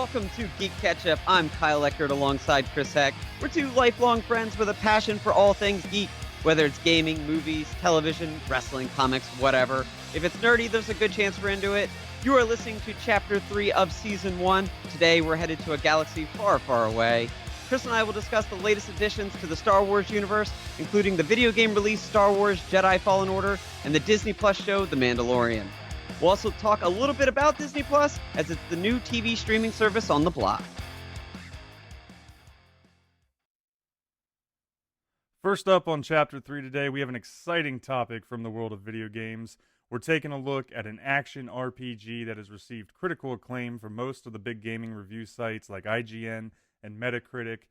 welcome to GeeK KetchUp. I'm Kyle Eckert alongside Chris Heck. We're two lifelong friends with a passion for all things geek, whether it's gaming, movies, television, wrestling, comics, whatever. If it's nerdy, there's a good chance we're into it. You are listening to Chapter 3 of Season 1. Today, we're headed to a galaxy far, far away. Chris and I will discuss the latest additions to the Star Wars universe, including the video game release Star Wars Jedi Fallen Order and the Disney Plus show The Mandalorian. We'll also talk a little bit about Disney Plus, as it's the new TV streaming service on the block. First up on Chapter 3 today, we have an exciting topic from the world of video games. We're taking a look at an action RPG that has received critical acclaim from most of the big gaming review sites like IGN and Metacritic.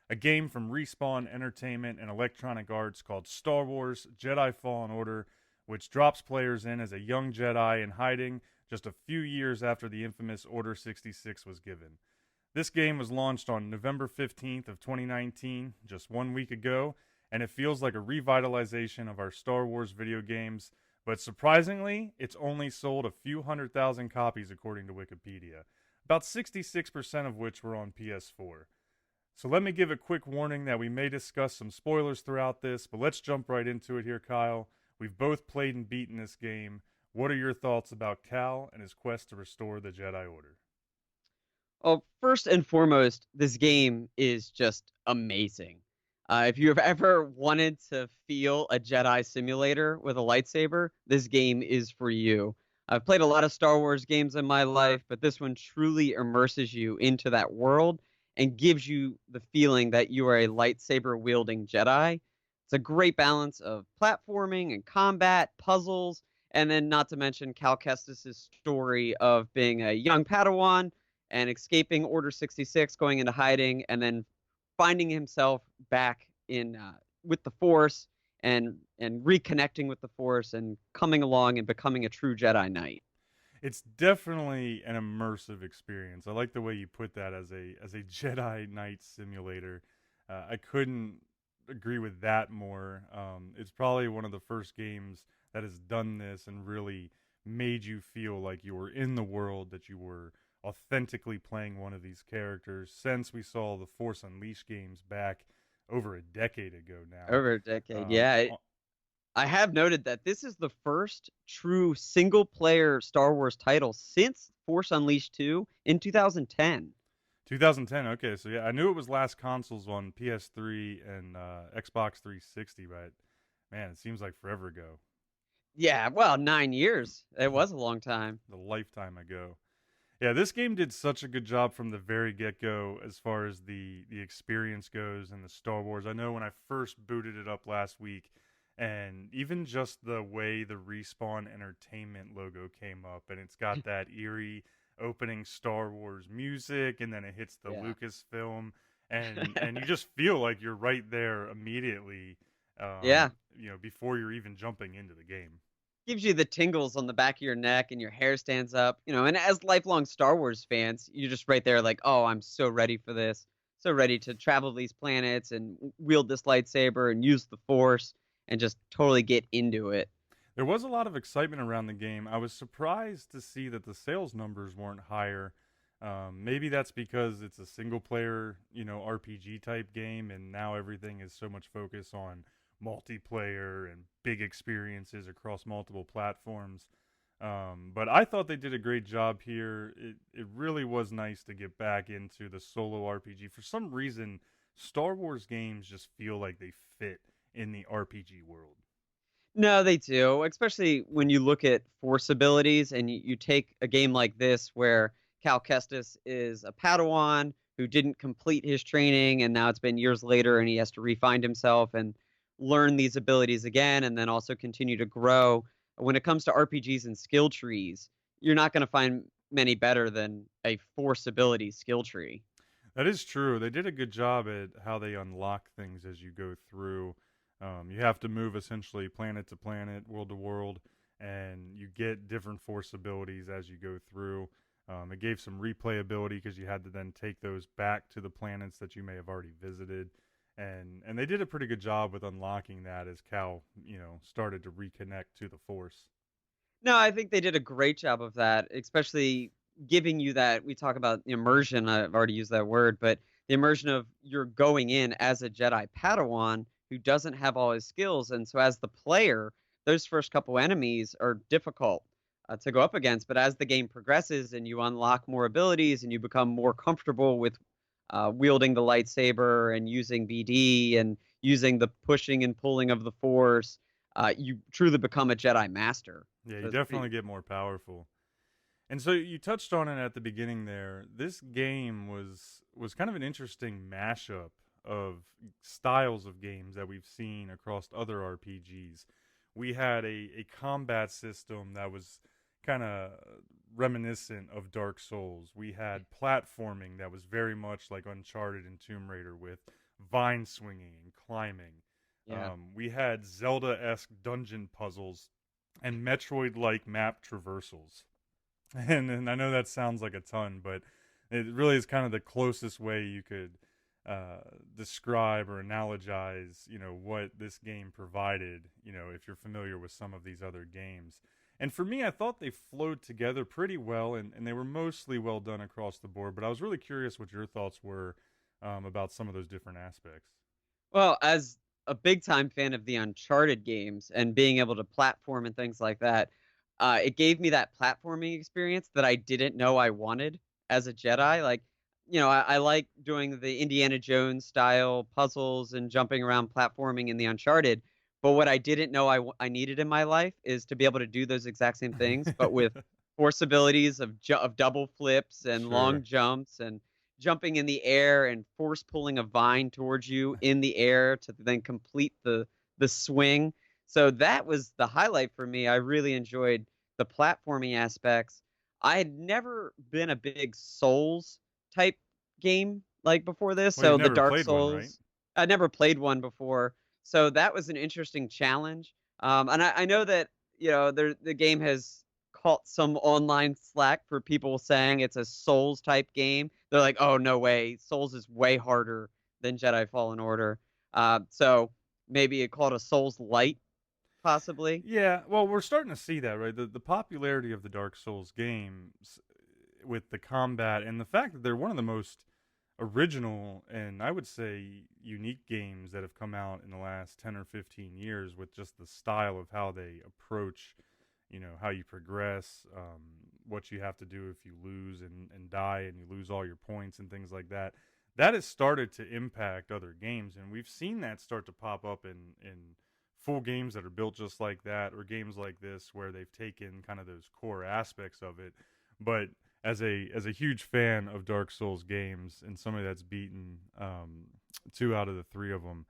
A game from Respawn Entertainment and Electronic Arts called Star Wars Jedi Fallen Order, which drops players in as a young Jedi in hiding just a few years after the infamous Order 66 was given. This game was launched on November 15th of 2019, just 1 week ago, and it feels like a revitalization of our Star Wars video games, but surprisingly, it's only sold a few 100,000 copies according to Wikipedia, about 66% of which were on PS4. So let me give a quick warning that we may discuss some spoilers throughout this, but let's jump right into it here, Kyle. We've both played and beaten this game. What are your thoughts about Cal and his quest to restore the Jedi Order? Well, first and foremost, this game is just amazing. If you have ever wanted to feel a Jedi simulator with a lightsaber, this game is for you. I've played a lot of Star Wars games in my life, but this one truly immerses you into that world and gives you the feeling that you are a lightsaber-wielding Jedi. It's a great balance of platforming and combat, puzzles, and then not to mention Cal Kestis' story of being a young Padawan and escaping Order 66, going into hiding, and then finding himself back in with the Force and reconnecting with the Force and coming along and becoming a true Jedi Knight. It's definitely an immersive experience. I like the way you put that as a Jedi Knight simulator. I couldn't agree with that more. It's probably one of the first games that has done this and really made you feel like you were in the world, that you were authentically playing one of these characters since we saw the Force Unleashed games back over a decade ago now. Over a decade, yeah. I have noted that this is the first true single-player Star Wars title since Force Unleashed 2 in 2010. 2010, okay, so yeah, I knew it was last consoles on PS3 and Xbox 360, but man, it seems like forever ago. Yeah, well, 9 years. It was a long time. The lifetime ago. Yeah, this game did such a good job from the very get-go as far as the experience goes and the Star Wars. I know when I first booted it up last week, and even just the way the Respawn Entertainment logo came up, and it's got that eerie opening Star Wars music, and then it hits the Lucasfilm, and you just feel like you're right there immediately. Yeah, before you're even jumping into the game. gives you the tingles on the back of your neck, and your hair stands up. And as lifelong Star Wars fans, you're just right there, like, oh, I'm so ready for this, so ready to travel these planets and wield this lightsaber and use the Force and just totally get into it. There was a lot of excitement around the game. I was surprised to see that the sales numbers weren't higher. Maybe that's because it's a single-player, RPG type game, and now everything is so much focus on multiplayer and big experiences across multiple platforms. But I thought they did a great job here. It really was nice to get back into the solo RPG. For some reason, Star Wars games just feel like they fit in the RPG world. No, they do, especially when you look at Force abilities and you take a game like this where Cal Kestis is a Padawan who didn't complete his training, and now it's been years later and he has to refine himself and learn these abilities again, and then also continue to grow. When it comes to RPGs and skill trees, you're not going to find many better than a Force ability skill tree. That is true. They did a good job at how they unlock things as you go through. You have to move essentially planet to planet, world to world, and you get different Force abilities as you go through. It gave some replayability because you had to then take those back to the planets that you may have already visited. And they did a pretty good job with unlocking that as Cal, started to reconnect to the Force. No, I think they did a great job of that, especially giving you that. We talk about immersion. I've already used that word, but the immersion of you're going in as a Jedi Padawan who doesn't have all his skills, and so as the player, those first couple enemies are difficult to go up against. But as the game progresses and you unlock more abilities and you become more comfortable with wielding the lightsaber and using BD and using the pushing and pulling of the Force, you truly become a Jedi Master. Yeah, So you it's pretty. definitely get more powerful. And so you touched on it at the beginning there. This game was kind of an interesting mashup of styles of games that we've seen across other RPGs. We had a combat system that was kind of reminiscent of Dark Souls. We had platforming that was very much like Uncharted and Tomb Raider with vine swinging and climbing. Yeah. We had Zelda esque dungeon puzzles and Metroid like map traversals. And I know that sounds like a ton, but it really is kind of the closest way you could describe or analogize, what this game provided, if you're familiar with some of these other games. And for me, I thought they flowed together pretty well, and they were mostly well done across the board. But I was really curious what your thoughts were about some of those different aspects. Well, as a big time fan of the Uncharted games and being able to platform and things like that, it gave me that platforming experience that I didn't know I wanted as a Jedi. Like, I like doing the Indiana Jones style puzzles and jumping around platforming in the Uncharted. But what I didn't know I needed in my life is to be able to do those exact same things, but with force abilities of double flips and Sure. long jumps and jumping in the air and force pulling a vine towards you in the air to then complete the swing. So that was the highlight for me. I really enjoyed the platforming aspects. I had never been a big Souls type game like before this. Well, you've So the never Dark played one, right? Souls, I'd never played one before. So that was an interesting challenge. And I know that, the game has caught some online slack for people saying it's a Souls type game. They're like, oh, no way. Souls is way harder than Jedi Fallen Order. So maybe it called a Souls Light, possibly. Yeah, well, we're starting to see that, right? The popularity of the Dark Souls games with the combat and the fact that they're one of the most original and I would say unique games that have come out in the last 10 or 15 years with just the style of how they approach, how you progress, what you have to do if you lose and die and you lose all your points and things like that. That has started to impact other games, and we've seen that start to pop up in full games that are built just like that, or games like this where they've taken kind of those core aspects of it. But as a huge fan of Dark Souls games and somebody that's beaten two out of the three of them,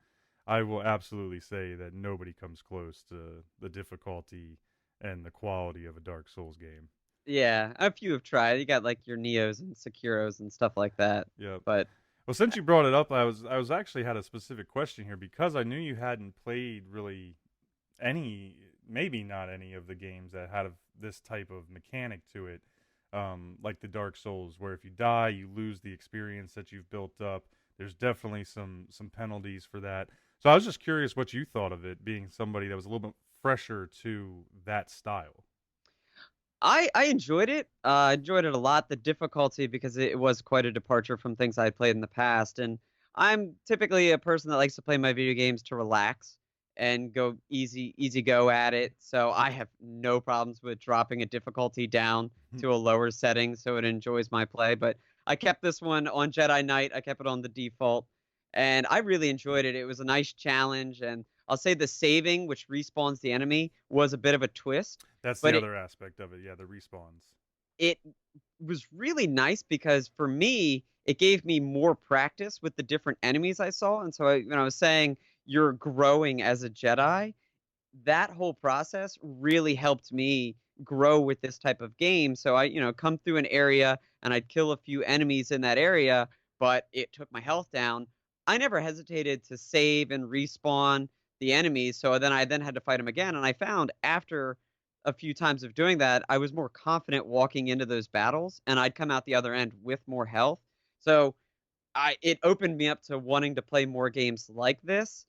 I will absolutely say that nobody comes close to the difficulty and the quality of a Dark Souls game. Yeah, a few have tried. You got like your Neos and Sekiros and stuff like that. Yep. But Well, since you brought it up, I was actually had a specific question here because I knew you hadn't played really any, maybe not any of the games that had this type of mechanic to it, like the Dark Souls, where if you die, you lose the experience that you've built up. There's definitely some penalties for that. So I was just curious what you thought of it, being somebody that was a little bit fresher to that style. I enjoyed it. I enjoyed it a lot. The difficulty because it was quite a departure from things I had played in the past, and I'm typically a person that likes to play my video games to relax and go easy go at it. So I have no problems with dropping a difficulty down to a lower setting so it enjoys my play. But I kept this one on Jedi Knight. I kept it on the default, and I really enjoyed it. It was a nice challenge, and I'll say the saving, which respawns the enemy, was a bit of a twist, That's the but other aspect of it. Yeah, the respawns. it was really nice because for me, it gave me more practice with the different enemies I saw. And so when I was saying you're growing as a Jedi, that whole process really helped me grow with this type of game. So I, come through an area and I'd kill a few enemies in that area, but it took my health down. I never hesitated to save and respawn the enemies. So then I had to fight them again. And I found after a few times of doing that, I was more confident walking into those battles and I'd come out the other end with more health. So it opened me up to wanting to play more games like this.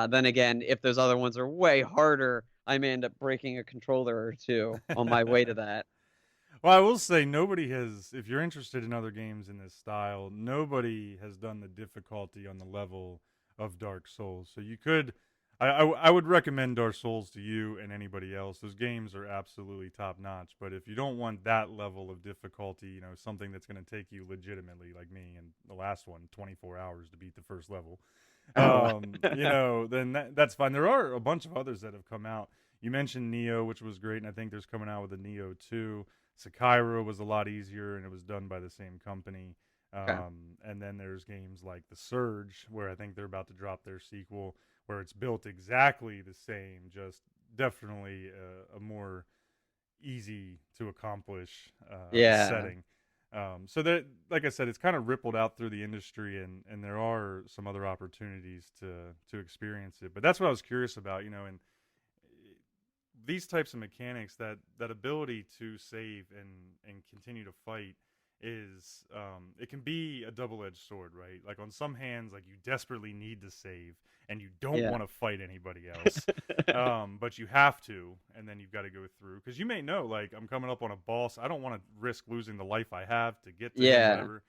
Then again, if those other ones are way harder, I may end up breaking a controller or two on my way to that. Well, I will say nobody has. If you're interested in other games in this style, nobody has done the difficulty on the level of Dark Souls. So you could, I would recommend Dark Souls to you and anybody else. Those games are absolutely top notch. But if you don't want that level of difficulty, something that's going to take you legitimately, like me and the last one, 24 hours to beat the first level, Oh, then that's fine. There are a bunch of others that have come out. You mentioned Neo, which was great, and I think there's coming out with a Neo 2. Sekiro was a lot easier, and it was done by the same company. okay. And then there's games like The Surge, where I think they're about to drop their sequel, where it's built exactly the same, just definitely a more easy to accomplish Yeah. setting. So that, like I said, it's kind of rippled out through the industry, and there are some other opportunities to experience it. But that's what I was curious about, and these types of mechanics, that ability to save and continue to fight is it can be a double-edged sword, right? Like on some hands, like you desperately need to save and you don't Yeah. want to fight anybody else, but you have to, and then you've got to go through because you may know, like, I'm coming up on a boss, I don't want to risk losing the life I have to get to him, Yeah. whatever.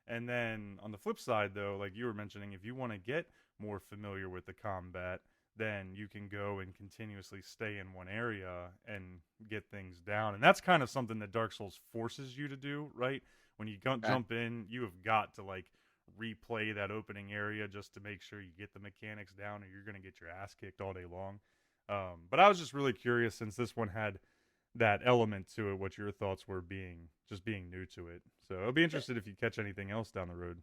And then on the flip side, though, like you were mentioning, if you want to get more familiar with the combat, then you can go and continuously stay in one area and get things down. And that's kind of something that Dark Souls forces you to do, right? When you Okay. jump in, you have got to like replay that opening area just to make sure you get the mechanics down, or you're going to get your ass kicked all day long. But I was just really curious, since this one had that element to it, what your thoughts were, being new to it. So I'll be interested if you catch anything else down the road.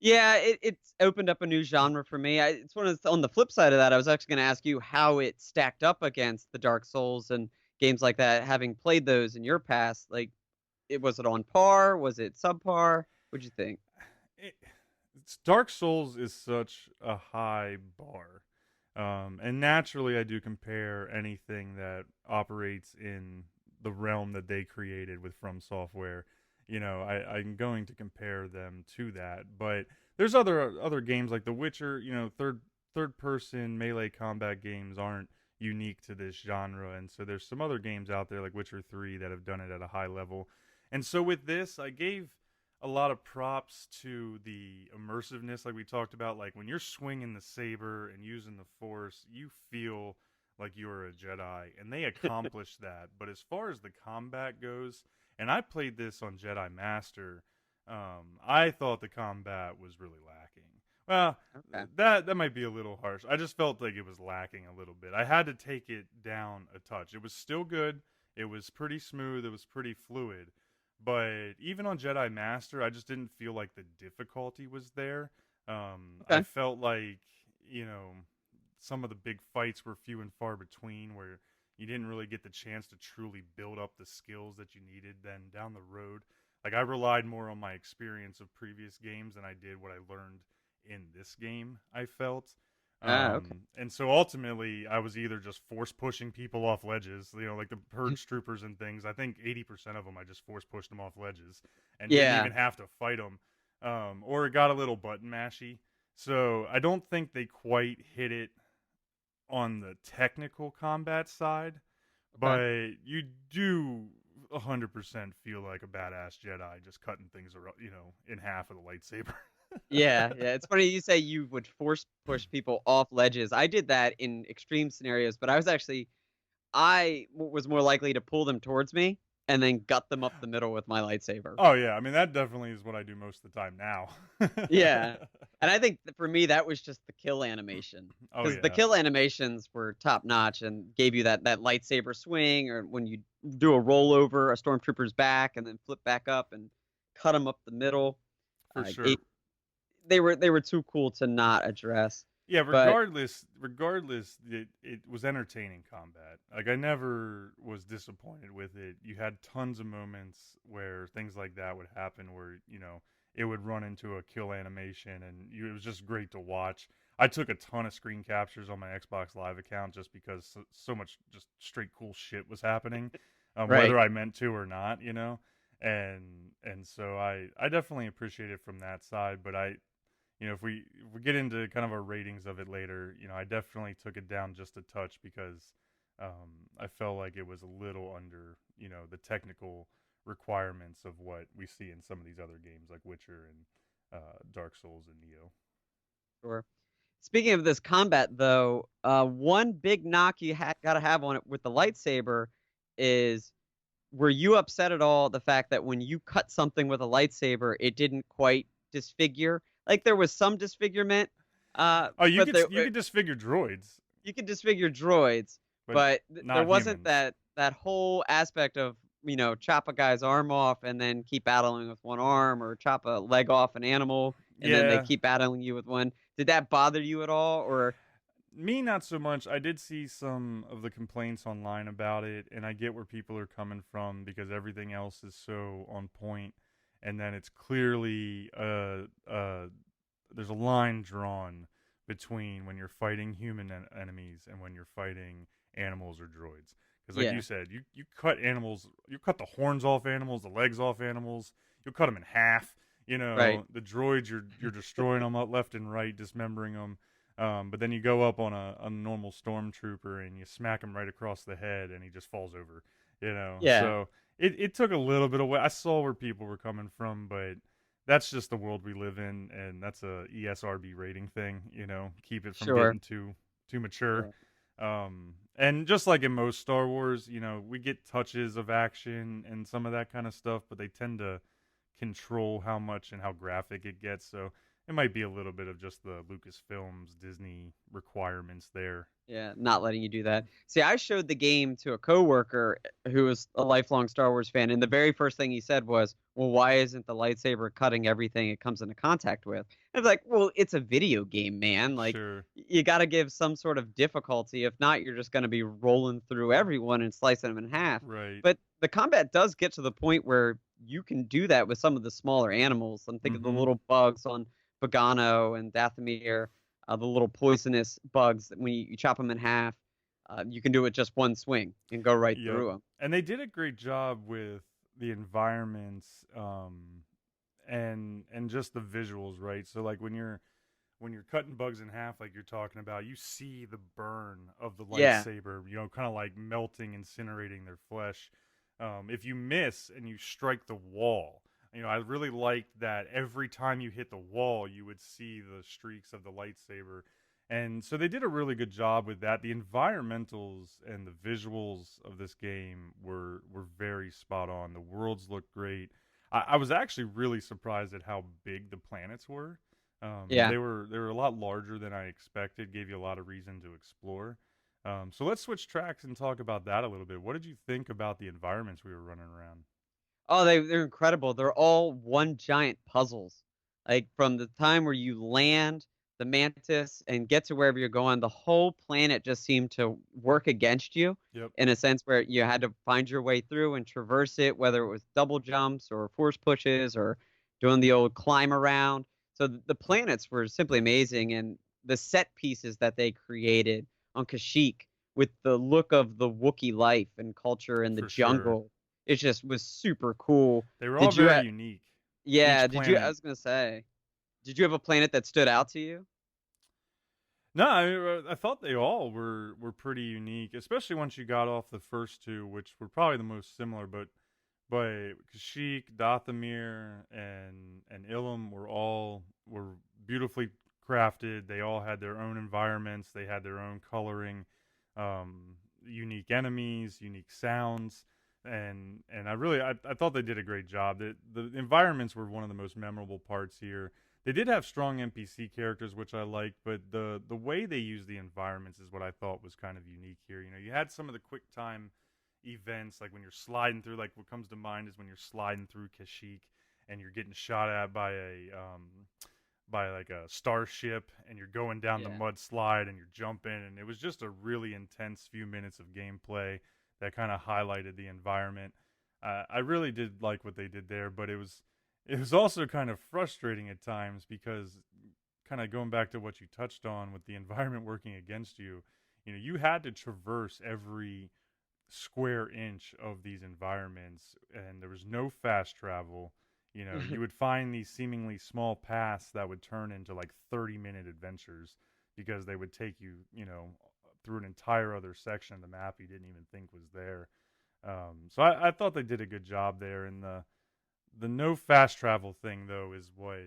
Yeah, it's opened up a new genre for me. It's one of on the flip side of that, I was actually going to ask you how it stacked up against the Dark Souls and games like that. Having played those in your past, like, was it on par? Was it subpar? What'd you think? It, Dark Souls is such a high bar. And naturally, I do compare anything that operates in the realm that they created with From Software. I'm going to compare them to that. But there's other games like The Witcher. Third person melee combat games aren't unique to this genre, and so there's some other games out there like Witcher 3 that have done it at a high level. And so with this, I gave a lot of props to the immersiveness, like we talked about. Like when you're swinging the saber and using the force, you feel like you're a Jedi, and they accomplish that. But as far as the combat goes, and I played this on Jedi Master, I thought the combat was really lacking. Well, Okay. that might be a little harsh. I just felt like it was lacking a little bit. I had to take it down a touch. It was still good. It was pretty smooth. It was pretty fluid. But even on Jedi Master, I just didn't feel like the difficulty was there. I Okay. felt like, some of the big fights were few and far between, where you didn't really get the chance to truly build up the skills that you needed then down the road. Like I relied more on my experience of previous games than I did what I learned in this game, I felt. Okay. And so ultimately, I was either just force pushing people off ledges, like the purge troopers and things. I think 80% of them I just force pushed them off ledges and didn't Yeah. even have to fight them, or it got a little button mashy. So I don't think they quite hit it on the technical combat side, Okay. but you do 100% feel like a badass Jedi just cutting things, in half with a lightsaber. Yeah, yeah. It's funny you say you would force push people off ledges. I did that in extreme scenarios, but I was more likely to pull them towards me and then gut them up the middle with my lightsaber. Oh yeah, I mean that definitely is what I do most of the time now. Yeah. And I think that for me that was just the kill animation. Oh Because the yeah, kill animations were top notch and gave you that lightsaber swing, or when you do a rollover a stormtrooper's back and then flip back up and cut them up the middle. for It, sure. they were too cool to not address. Yeah, But regardless, it was entertaining combat. Like I never was disappointed with it. You had tons of moments where things like that would happen, where it would run into a kill animation, and it was just great to watch. I took a ton of screen captures on my Xbox Live account just because so much just straight cool shit was happening, right. whether I meant to or not. And so I definitely appreciate it from that side, but if we get into kind of our ratings of it later, I definitely took it down just a touch because I felt like it was a little under, the technical requirements of what we see in some of these other games like Witcher and Dark Souls and Neo. Sure. Speaking of this combat, though, one big knock you got to have on it with the lightsaber is, were you upset at all the fact that when you cut something with a lightsaber, it didn't quite disfigure? Like there was some disfigurement, Oh, but you could disfigure droids, you could disfigure droids, but but there not wasn't humans. that whole aspect of, chop a guy's arm off and then keep battling with one arm, or chop a leg off an animal and then they Yeah, keep battling you with one. Did that bother you at all, or? me not so much. I did see some of the complaints online about it, and I get where people are coming from because everything else is so on point, and then it's clearly there's a line drawn between when you're fighting human enemies and when you're fighting animals or droids. Because, like you Yeah, said, you cut animals, you cut the horns off animals, the legs off animals, you cut them in half. You right. know, the droids, you're destroying them left and right, dismembering them. But then you go up on a normal stormtrooper and you smack him right across the head, and he just falls over. You know, Yeah, so it took a little bit away. I saw where people were coming from, but that's just the world we live in, and that's a ESRB rating thing. You know, keep it from sure. getting too mature. Yeah. And just like in most Star Wars, you know, we get touches of action and some of that kind of stuff, but they tend to control how much and how graphic it gets. So it might be a little bit of just the Lucasfilms Disney requirements there. Yeah, not letting you do that. See, I showed the game to a coworker who was a lifelong Star Wars fan, and the very first thing he said was, "Well, why isn't the lightsaber cutting everything it comes into contact with?" I was like, "Well, it's a video game, man. Like, Sure. you got to give some sort of difficulty. If not, you're just going to be rolling through everyone and slicing them in half." Right. But the combat does get to the point where you can do that with some of the smaller animals. I'm thinking of the Mm-hmm. little bugs on Bogano and Dathomir, the little poisonous bugs that when you chop them in half, you can do it just one swing and go right Yep. through them. And they did a great job with the environments, and just the visuals, right? So like when you're cutting bugs in half, like you're talking about, you see the burn of the Yeah, lightsaber, you know, kind of like melting, incinerating their flesh. If you miss and you strike the wall, you know, I really liked that every time you hit the wall, you would see the streaks of the lightsaber. And so they did a really good job with that. The environmentals and the visuals of this game were very spot on. The worlds looked great. I was actually really surprised at how big the planets were. yeah. They were a lot larger than I expected. Gave you a lot of reason to explore. So let's switch tracks and talk about that a little bit. What did you think about the environments we were running around? Oh, they're incredible. They're all one giant puzzles. Like from the time where you land the mantis and get to wherever you're going, the whole planet just seemed to work against you Yep, in a sense where you had to find your way through and traverse it, whether it was double jumps or force pushes or doing the old climb around. So the planets were simply amazing, and the set pieces that they created on Kashyyyk with the look of the Wookiee life and culture in the for sure. jungle, it just was super cool. They were all Did you very ha unique. Yeah, Each did you I planet. was gonna say, did you have a planet that stood out to you? No, I thought they all were pretty unique, especially once you got off the first two, which were probably the most similar. But Kashyyyk, Dathomir, and Ilum were beautifully crafted. They all had their own environments. They had their own coloring, unique enemies, unique sounds, and I thought they did a great job. The environments were one of the most memorable parts here. They did have strong NPC characters, which I liked, but the way they used the environments is what I thought was kind of unique here. You know, you had some of the quick time events, like when you're sliding through. Like what comes to mind is when you're sliding through Kashyyyk and you're getting shot at by like a starship, and you're going down the Yeah. mudslide and you're jumping, and it was just a really intense few minutes of gameplay that kind of highlighted the environment. I really did like what they did there, but it was also kind of frustrating at times because, kind of going back to what you touched on with the environment working against you, you know, you had to traverse every square inch of these environments, and there was no fast travel. You know, you would find these seemingly small paths that would turn into like 30-minute adventures because they would take you, you know, through an entire other section of the map you didn't even think was there. So I thought they did a good job there, and the no fast travel thing though is what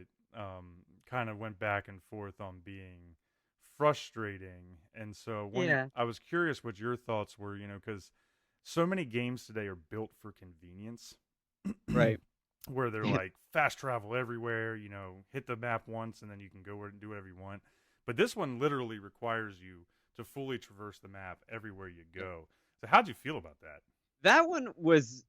kind of went back and forth on being frustrating. And so Yeah. I was curious what your thoughts were, because so many games today are built for convenience, Right. where they're like fast travel everywhere, hit the map once and then you can go and do whatever you want. But this one literally requires you to fully traverse the map everywhere you go. So how'd you feel about that? That one was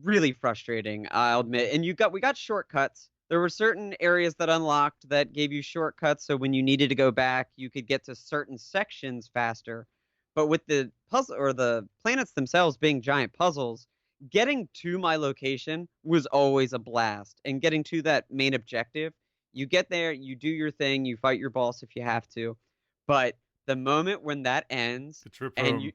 really frustrating, I'll admit. And we got shortcuts. There were certain areas that unlocked that gave you shortcuts, so when you needed to go back, you could get to certain sections faster. But with the puzzle or the planets themselves being giant puzzles, getting to my location was always a blast. And getting to that main objective, you get there, you do your thing, you fight your boss if you have to. But the moment when that ends The trip and home.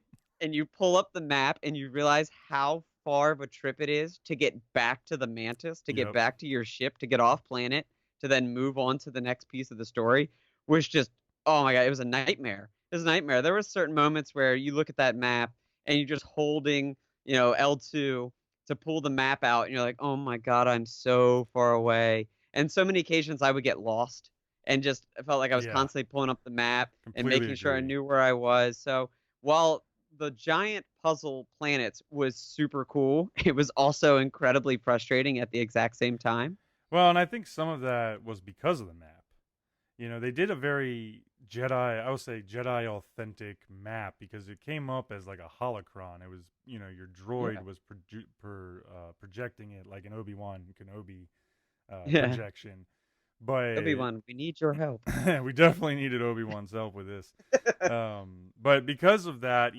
you pull up the map and you realize how far of a trip it is to get back to the Mantis, to get Yep. back to your ship, to get off planet, to then move on to the next piece of the story was just, oh my God, it was a nightmare. It was a nightmare. There were certain moments where you look at that map and you're just holding, L2 to pull the map out and you're like, oh my God, I'm so far away. And so many occasions I would get lost and just I felt like I was Yeah. constantly pulling up the map and Completely making sure I agree. knew where I was. So while the giant puzzle planets was super cool, it was also incredibly frustrating at the exact same time. Well, and I think some of that was because of the map. They did a very Jedi, I would say Jedi authentic map because it came up as like a holocron. It was, your droid Yeah. was projecting it like an Obi-Wan Kenobi Yeah. projection. But Obi-Wan, we need your help. we definitely needed Obi-Wan's help with this. But because of that,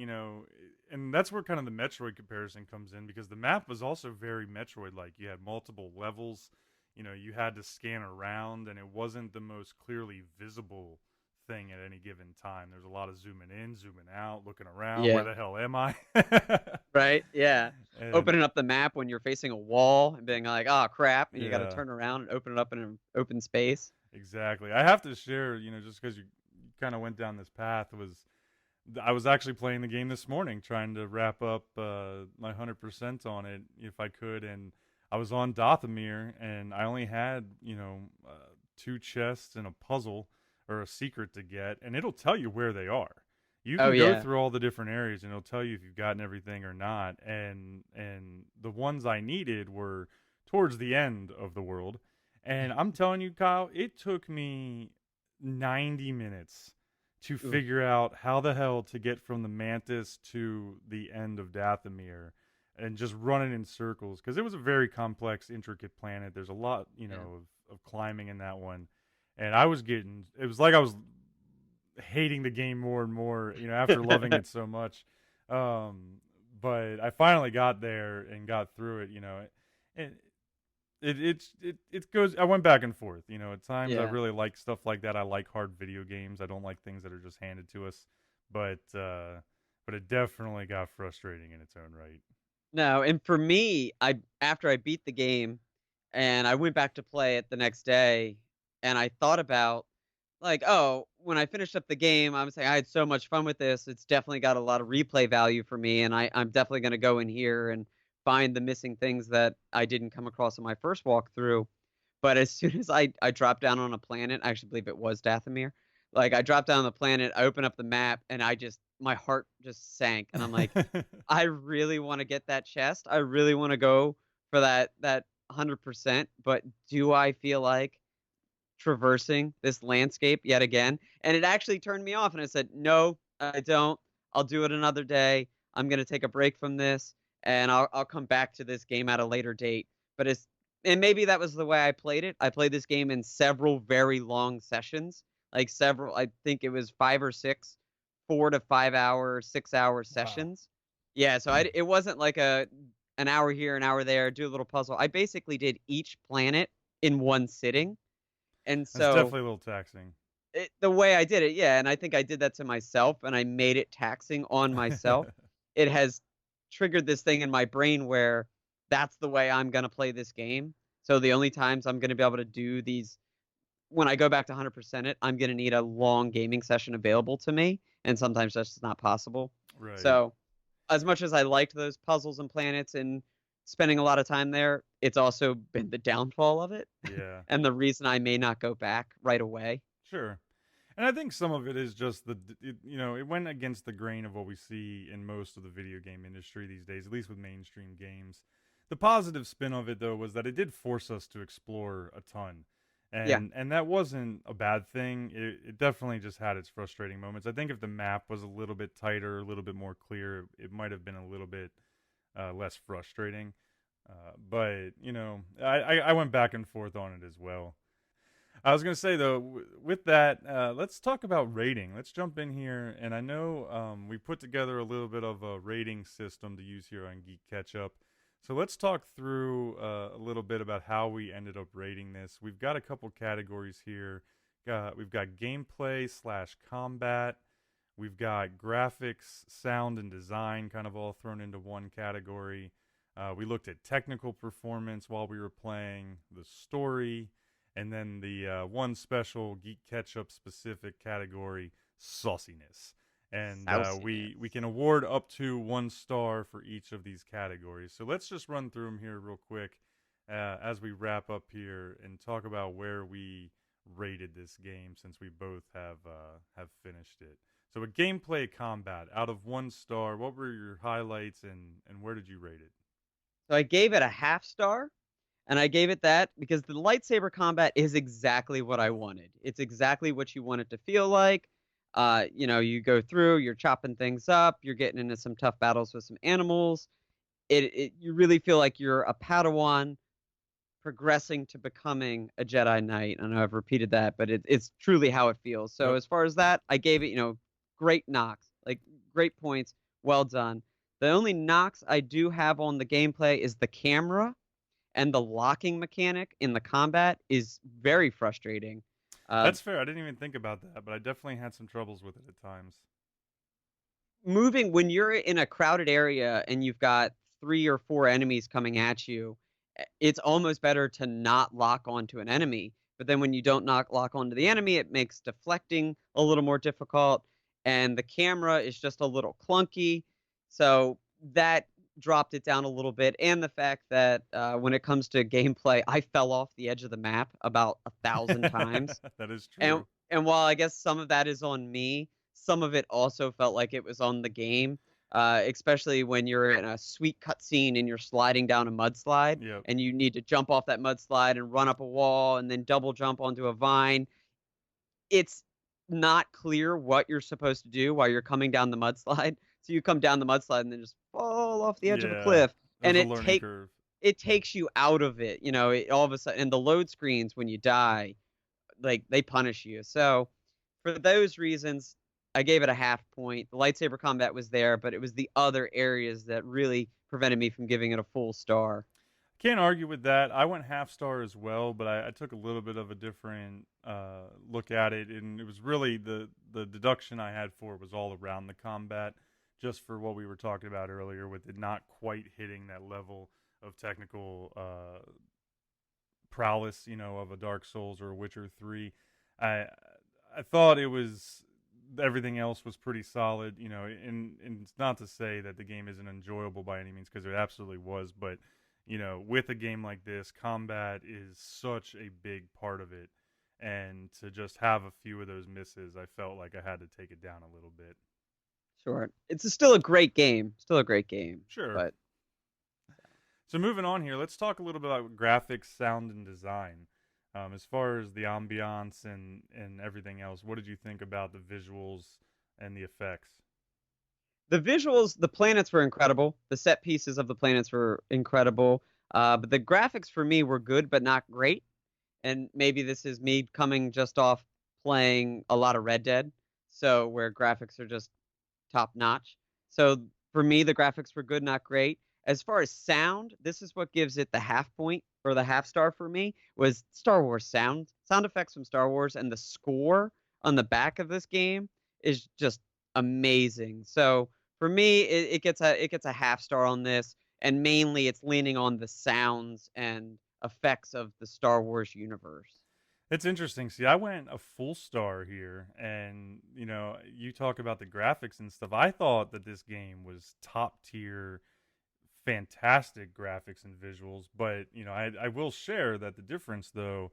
and that's where kind of the Metroid comparison comes in because the map was also very Metroid like. You had multiple levels, you had to scan around, and it wasn't the most clearly visible thing at any given time. There's a lot of zooming in, zooming out, looking around. Where Yeah. the hell am I? Right? Yeah. And Opening up the map when you're facing a wall and being like, oh crap, and you got to yeah, turn around and open it up in an open space. exactly. I have to share, just because you kind of went down this path, I was actually playing the game this morning, trying to wrap up my 100% on it if I could, and I was on Dathomir, and I only had two chests and a puzzle or a secret to get, and it'll tell you where they are. You Oh can go yeah. through all the different areas, and it'll tell you if you've gotten everything or not. And the ones I needed were towards the end of the world, and I'm telling you, Kyle, it took me 90 minutes to Oof. figure out how the hell to get from the Mantis to the end of Dathomir and just running in circles because it was a very complex, intricate planet. There's a lot, Yeah. of climbing in that one. And it was like I was hating the game more and more, after loving it so much. Um, but I finally got there and got through it, and it goes. I went back and forth. At times I Yeah. really like stuff like that. I like hard video games. I don't like things that are just handed to us. But it definitely got frustrating in its own right. No, and for me, I after I beat the game and I went back to play it the next day and I thought about like, oh, when I finished up the game, I was saying I had so much fun with this. It's definitely got a lot of replay value for me, and I'm definitely going to go in here and find the missing things that I didn't come across in my first walkthrough. But as soon as I dropped down on a planet, I actually believe it was Dathomir. Like I dropped down on the planet, I open up the map, and my heart just sank, and I'm like, I really want to get that chest. I really want to go for that 100%. But do I feel like traversing this landscape yet again? And it actually turned me off, and I said, no, I don't. I'll do it another day. I'm gonna take a break from this, and I'll come back to this game at a later date. But it's and maybe that was the way I played it. I played this game in several very long sessions, like several. I think it was 5 or 6, 4 to 5 hour, 6 hour Wow. sessions. Yeah, so it wasn't like an hour here, an hour there, do a little puzzle. I basically did each planet in one sitting, and That's so definitely a little taxing. the way I did it, yeah, and I think I did that to myself, and I made it taxing on myself. It has triggered this thing in my brain where that's the way I'm gonna play this game. So the only times I'm gonna be able to do these when I go back to 100% it, I'm gonna need a long gaming session available to me, and sometimes that's just not possible. Right. So as much as I liked those puzzles and planets and spending a lot of time there, it's also been the downfall of it Yeah, and the reason I may not go back right away. sure. And I think some of it is just it went against the grain of what we see in most of the video game industry these days, at least with mainstream games. The positive spin of it, though, was that it did force us to explore a ton. Yeah. And that wasn't a bad thing. It definitely just had its frustrating moments. I think if the map was a little bit tighter, a little bit more clear, it might have been a little bit less frustrating. But I went back and forth on it as well. I was gonna say though, with that, let's talk about rating. Let's jump in here, and I know we put together a little bit of a rating system to use here on GeeK KetchUp. So let's talk through a little bit about how we ended up rating this. We've got a couple categories here. We've got gameplay slash combat. We've got graphics, sound, and design kind of all thrown into one category. We looked at technical performance while we were playing, the story, and then the one special GeeK KetchUp specific category, sauciness. And we can award up to 1 star for each of these categories. So let's just run through them here real quick as we wrap up here and talk about where we rated this game, since we both have finished it. So a gameplay combat, out of 1 star, what were your highlights and where did you rate it? So I gave it a half star. And I gave it that because the lightsaber combat is exactly what I wanted. It's exactly what you want it to feel like. You go through, you're chopping things up, you're getting into some tough battles with some animals. You really feel like you're a Padawan progressing to becoming a Jedi Knight. I know I've repeated that, but it's truly how it feels. So Yep. as far as that, I gave it, great knocks, like great points, well done. The only knocks I do have on the gameplay is the camera and the locking mechanic in the combat is very frustrating. Uh, That's fair. I didn't even think about that, but I definitely had some troubles with it at times. Moving when you're in a crowded area and you've got 3 or 4 enemies coming at you, it's almost better to not lock onto an enemy. But then when you don't lock onto the enemy, it makes deflecting a little more difficult, and the camera is just a little clunky. So that dropped it down a little bit. And the fact that when it comes to gameplay, I fell off the edge of the map about 1,000 times. That is And true. and while I guess some of that is on me, some of it also felt like it was on the game. Especially when you're in a sweet cutscene and you're sliding down a mudslide Yep. and you need to jump off that mudslide and run up a wall and then double jump onto a vine. It's not clear what you're supposed to do while you're coming down the mudslide. So you come down the mudslide and then just fall off the edge of a Yeah. cliff, and There's a learning curve. it takes you out of it. All of a sudden, and the load screens when you die, like they punish you. So for those reasons, I gave it a half point. The lightsaber combat was there, but it was the other areas that really prevented me from giving it a full star. Can't argue with that. I went half star as well, but I took a little bit of a different look at it, and it was really the deduction I had for it was all around the combat, just for what we were talking about earlier, with it not quite hitting that level of technical prowess, of a Dark Souls or a Witcher 3. I I thought it was everything else was pretty solid, and it's not to say that the game isn't enjoyable by any means, because it absolutely was, but with a game like this, combat is such a big part of it, and to just have a few of those misses, I felt like I had to take it down a little bit. Sure, it's still a great game, still a great game, Sure. but So moving on here, let's talk a little bit about graphics, sound, and design. As far as the ambiance and everything else, what did you think about the visuals and the effects? the visuals, the planets were incredible. The set pieces of the planets were incredible. But the graphics for me were good, but not great. And maybe this is me coming just off playing a lot of Red Dead, so where graphics are just top notch. So for me, the graphics were good, not great. As far as sound, this is what gives it the half point or the half star for me was Star Wars sound effects from Star Wars, and the score on the back of this game is just amazing. So for me, it gets a half star on this, and mainly it's leaning on the sounds and effects of the Star Wars universe. It's interesting. See, I went a full star here, and you talk about the graphics and stuff. I thought that this game was top tier, fantastic graphics and visuals, but I will share that the difference though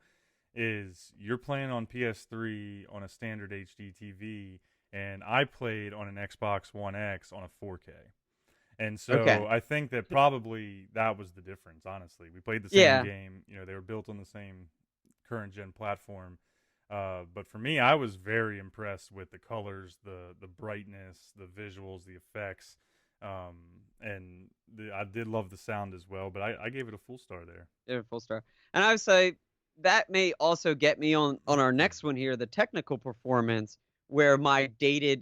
is you're playing on PS3 on a standard HD TV, and I played on an Xbox One X on a 4K. And so Okay. I think that probably that was the difference, honestly. We played the same Yeah. game, they were built on the same current gen platform. But for me, I was very impressed with the colors, the brightness, the visuals, the effects, and I did love the sound as well. But I gave it a full star there. Yeah, full star. And I would say that may also get me on our next one here, the technical performance, where I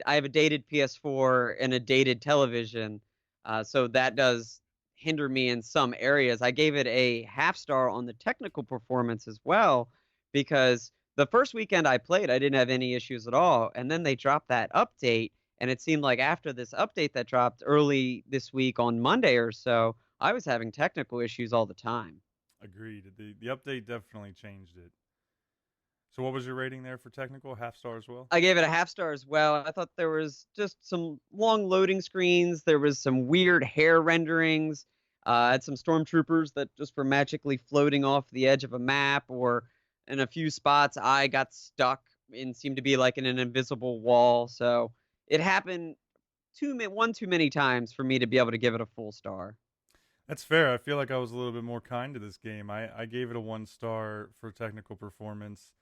have a dated PS4 and a dated television, so that does hinder me in some areas. I gave it a half star on the technical performance as well, because the first weekend I played, I didn't have any issues at all, and then they dropped that update, and it seemed like after this update that dropped early this week on Monday or so, I was having technical issues all the time. Agreed. The update definitely changed it. So what was your rating there for technical? Half star as well? I gave it a half star as well. I thought there was just some long loading screens. There was some weird hair renderings. I had some stormtroopers that just were magically floating off the edge of a map, or in a few spots I got stuck and seemed to be like in an invisible wall. So it happened one too many times for me to be able to give it a full star. That's fair. I feel like I was a little bit more kind to this game. I gave it a 1 star for technical performance.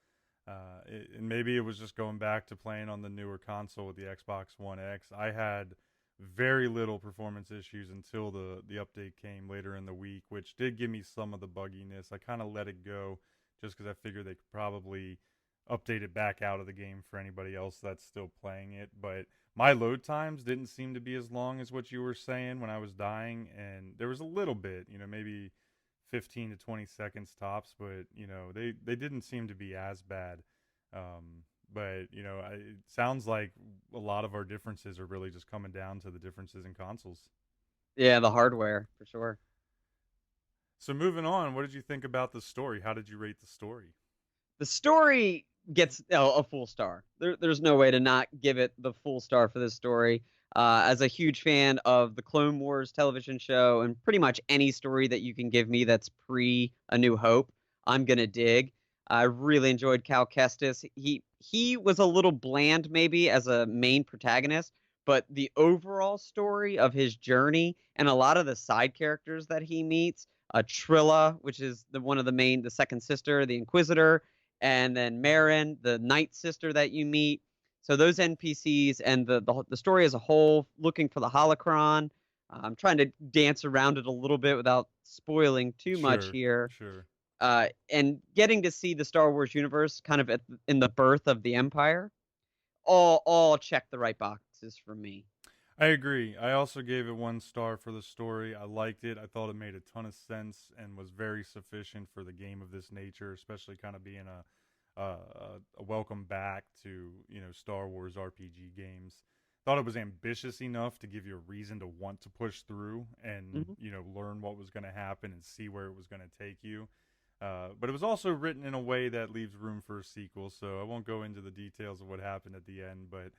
And maybe it was just going back to playing on the newer console with the Xbox One X. I had very little performance issues until the update came later in the week, which did give me some of the bugginess. I kind of let it go just because I figured they could probably update it back out of the game for anybody else that's still playing it. But my load times didn't seem to be as long as what you were saying when I was dying, and there was a little bit, maybe 15 to 20 seconds tops, but they didn't seem to be as bad. But it sounds like a lot of our differences are really just coming down to the differences in consoles. Yeah, the hardware for sure. So moving on, what did you think about the story? How did you rate the story? The story gets a full star. There's no way to not give it the full star for this story. As a huge fan of the Clone Wars television show and pretty much any story that you can give me that's pre A New Hope, I'm gonna dig. I really enjoyed Cal Kestis. He was a little bland maybe as a main protagonist, but the overall story of his journey and a lot of the side characters that he meets, Trilla, which is the second sister, the Inquisitor, and then Marin, the Night Sister that you meet. So those NPCs and the story as a whole, looking for the holocron. I'm trying to dance around it a little bit without spoiling too much Sure, here. sure. And getting to see the Star Wars universe kind of in the birth of the Empire, all check the right boxes for me. I agree. I also gave it 1 star for the story. I liked it. I thought it made a ton of sense and was very sufficient for the game of this nature, especially kind of being a welcome back to Star Wars RPG games. Thought it was ambitious enough to give you a reason to want to push through and Hmm. learn what was going to happen and see where it was going to take you. But it was also written in a way that leaves room for a sequel, so I won't go into the details of what happened at the end, but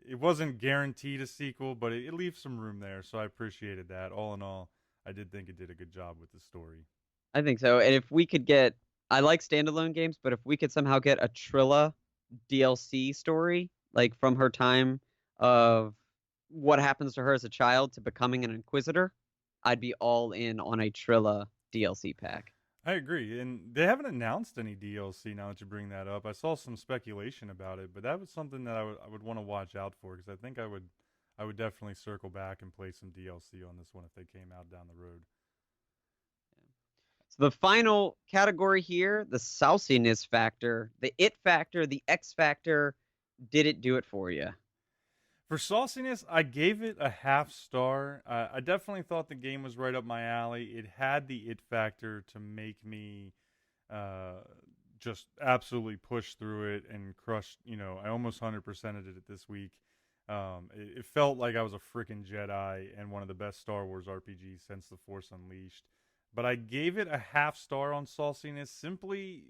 it wasn't guaranteed a sequel, but it leaves some room there, so I appreciated that. All in all, I did think it did a good job with the story. I think so. And if we could get, I like standalone games, but if we could somehow get a Trilla DLC story, like from her time of what happens to her as a child to becoming an Inquisitor, I'd be all in on a Trilla DLC pack. I agree, and they haven't announced any DLC now that you bring that up. I saw some speculation about it, but that was something that I would want to watch out for because I think I would definitely circle back and play some DLC on this one if they came out down the road. So the final category here, the sauciness factor, the it factor, the X factor, did it do it for you? For sauciness, I gave it a half star. I definitely thought the game was right up my alley. It had the it factor to make me uh, just absolutely push through it and crush. I almost 100%ed it this week. It felt like I was a freaking Jedi and one of the best Star Wars RPGs since The Force Unleashed. But I gave it a half star on sauciness simply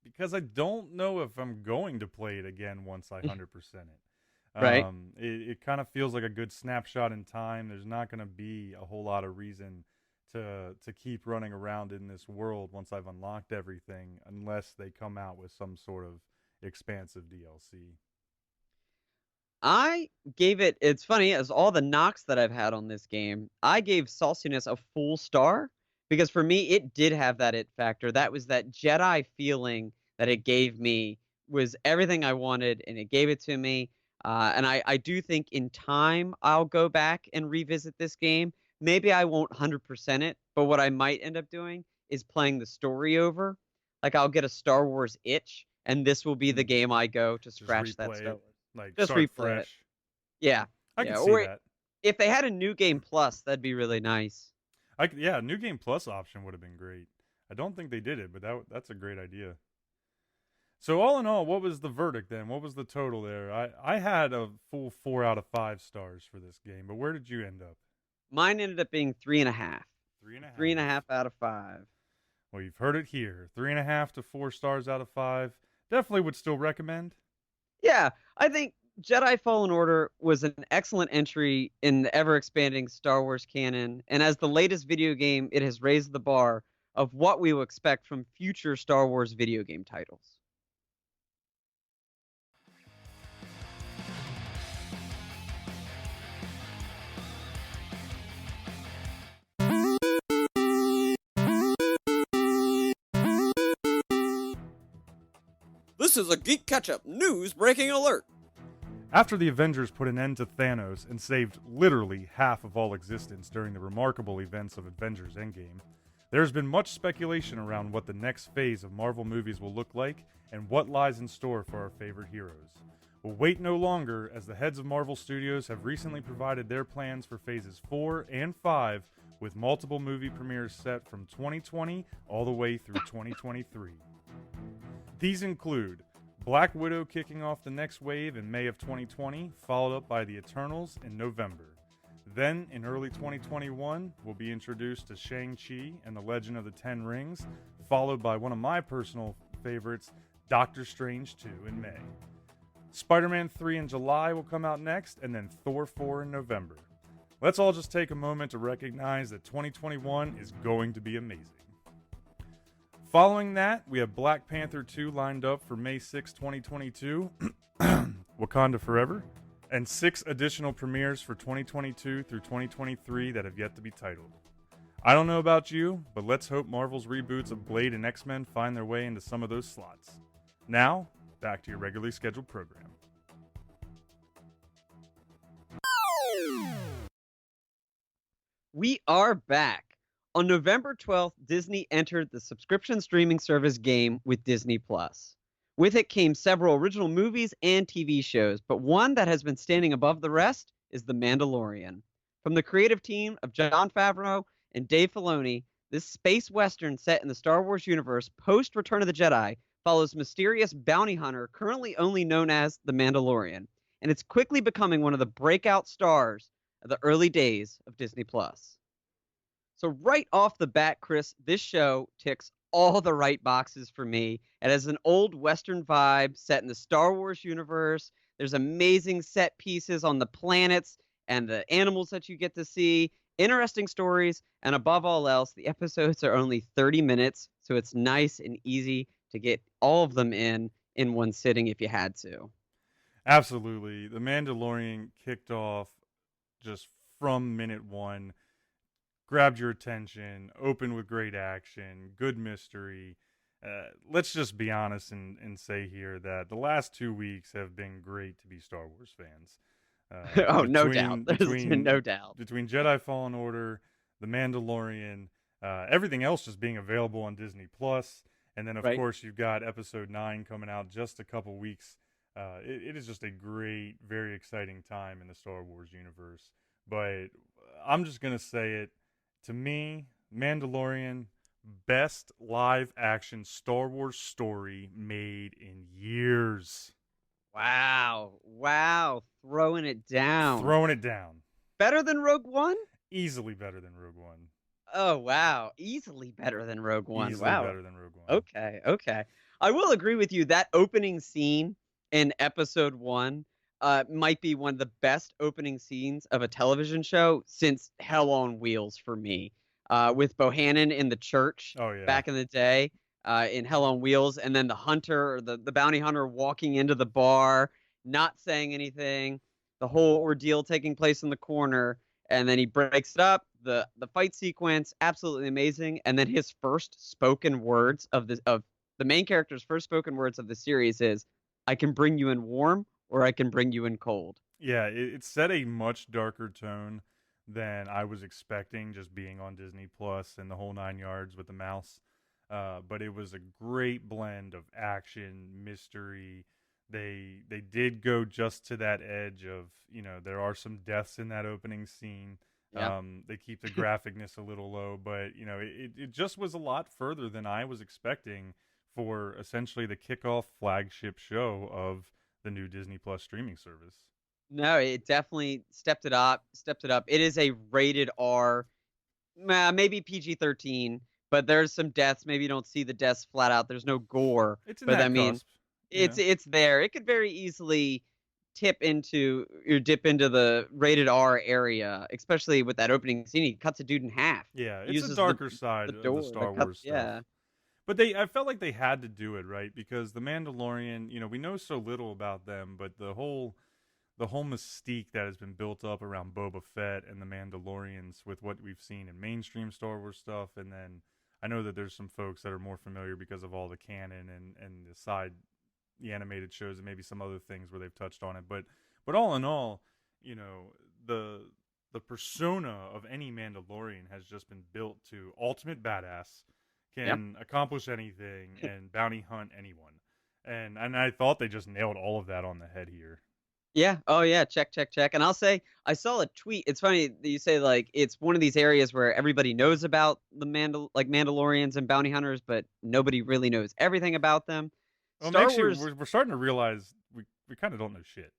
because I don't know if I'm going to play it again once I 100% it. Right. It kind of feels like a good snapshot in time. There's not going to be a whole lot of reason to keep running around in this world once I've unlocked everything, unless they come out with some sort of expansive DLC. I gave it, it's funny, as all the knocks that I've had on this game, I gave Sauciness a full star because for me, it did have that it factor. That was that Jedi feeling that it gave me was everything I wanted, and it gave it to me. And I do think in time, I'll go back and revisit this game. Maybe I won't 100% it, but what I might end up doing is playing the story over. Like I'll get a Star Wars itch, and this will be the Hmm. game I go to Just scratch that replay Star it, Wars. like Just start replay it. fresh. Yeah. I can Yeah. see Or that. if they had a new game plus, that'd be really nice. Yeah, New Game Plus option would have been great. I don't think they did it, but that's a great idea. So all in all, what was the verdict then? What was the total there? I had a full 4 out of 5 stars for this game, but where did you end up? Mine ended up being 3.5. Three and a Three and a half. half out of five. Well, you've heard it here. 3.5 to 4 stars out of 5. Definitely would still recommend. Yeah, I think Jedi Fallen Order was an excellent entry in the ever expanding Star Wars canon, and as the latest video game, it has raised the bar of what we will expect from future Star Wars video game titles. This is a GeeK KetchUp news breaking alert. After the Avengers put an end to Thanos and saved literally half of all existence during the remarkable events of Avengers Endgame, there has been much speculation around what the next phase of Marvel movies will look like and what lies in store for our favorite heroes. We'll wait no longer, as the heads of Marvel Studios have recently provided their plans for phases 4 and 5, with multiple movie premieres set from 2020 all the way through 2023. These include Black Widow kicking off the next wave in May of 2020, followed up by The Eternals in November. Then, in early 2021, we'll be introduced to Shang-Chi and the Legend of the Ten Rings, followed by one of my personal favorites, Doctor Strange 2 in May. Spider-Man 3 in July will come out next, and then Thor 4 in November. Let's all just take a moment to recognize that 2021 is going to be amazing. Following that, we have Black Panther 2 lined up for May 6, 2022, Wakanda Forever, and 6 additional premieres for 2022 through 2023 that have yet to be titled. I don't know about you, but let's hope Marvel's reboots of Blade and X-Men find their way into some of those slots. Now, back to your regularly scheduled program. We are back. On November 12th, Disney entered the subscription streaming service game with Disney Plus. With it came several original movies and TV shows, but one that has been standing above the rest is The Mandalorian. From the creative team of Jon Favreau and Dave Filoni, this space western set in the Star Wars universe post Return of the Jedi follows mysterious bounty hunter currently only known as the Mandalorian, and it's quickly becoming one of the breakout stars of the early days of Disney Plus. So right off the bat, Chris, this show ticks all the right boxes for me. It has an old Western vibe set in the Star Wars universe. There's amazing set pieces on the planets and the animals that you get to see, interesting stories, and above all else, the episodes are only 30 minutes, so it's nice and easy to get all of them in one sitting if you had to. Absolutely. The Mandalorian kicked off just from minute one, grabbed your attention, opened with great action, good mystery. Let's just be honest and say here that the last 2 weeks have been great to be Star Wars fans. Oh, no doubt. There's no doubt. Between Jedi Fallen Order, The Mandalorian, everything else just being available on Disney Plus, and then of Right? course you've got Episode 9 coming out just a couple weeks. It is just a great, very exciting time in the Star Wars universe. But I'm just gonna say it. To me, Mandalorian, best live action Star Wars story made in years. Wow. Wow. Throwing it down. Throwing it down. Better than Rogue One? Easily better than Rogue One. Oh, wow. Easily better than Rogue One. Easily Wow. better than Rogue One. Okay. Okay. I will agree with you. That opening scene in episode 1 might be one of the best opening scenes of a television show since Hell on Wheels for me. With Bohannon in the church Oh yeah. back in the day, in Hell on Wheels, and then the hunter, or the bounty hunter walking into the bar, not saying anything, the whole ordeal taking place in the corner, and then he breaks it up. The fight sequence, absolutely amazing. And then his first spoken words of the main character's first spoken words of the series is, "I can bring you in warm or I can bring you in cold." Yeah, it set a much darker tone than I was expecting, just being on Disney Plus and the whole 9 yards with the mouse. But it was a great blend of action, mystery. They did go just to that edge of, there are some deaths in that opening scene. Yeah. They keep the graphicness a little low, but it just was a lot further than I was expecting for essentially the kickoff flagship show of the new Disney Plus streaming service. No, it definitely stepped it up. Stepped it up. It is a rated R, maybe PG-13, but there's some deaths. Maybe you don't see the deaths flat out. There's no gore, It's in but I that mean, cusp, it's there. It could very easily dip into the rated R area, especially with that opening scene. He cuts a dude in half. Yeah, it's a Uses darker the side of the door. Star Wars stuff. Yeah. But I felt like they had to do it, right? Because the Mandalorian, we know so little about them, but the whole mystique that has been built up around Boba Fett and the Mandalorians with what we've seen in mainstream Star Wars stuff, and then I know that there's some folks that are more familiar because of all the canon and the animated shows and maybe some other things where they've touched on it. But all in all, the the persona of any Mandalorian has just been built to ultimate badass, Yeah. can accomplish anything, and bounty hunt anyone. And I thought they just nailed all of that on the head here. Yeah. Oh yeah. Check, check, check. And I'll say I saw a tweet. It's funny that you say like it's one of these areas where everybody knows about the Mandalorians and bounty hunters, but nobody really knows everything about them. Well, it Star makes you Wars, we're starting to realize we kind of don't know shit.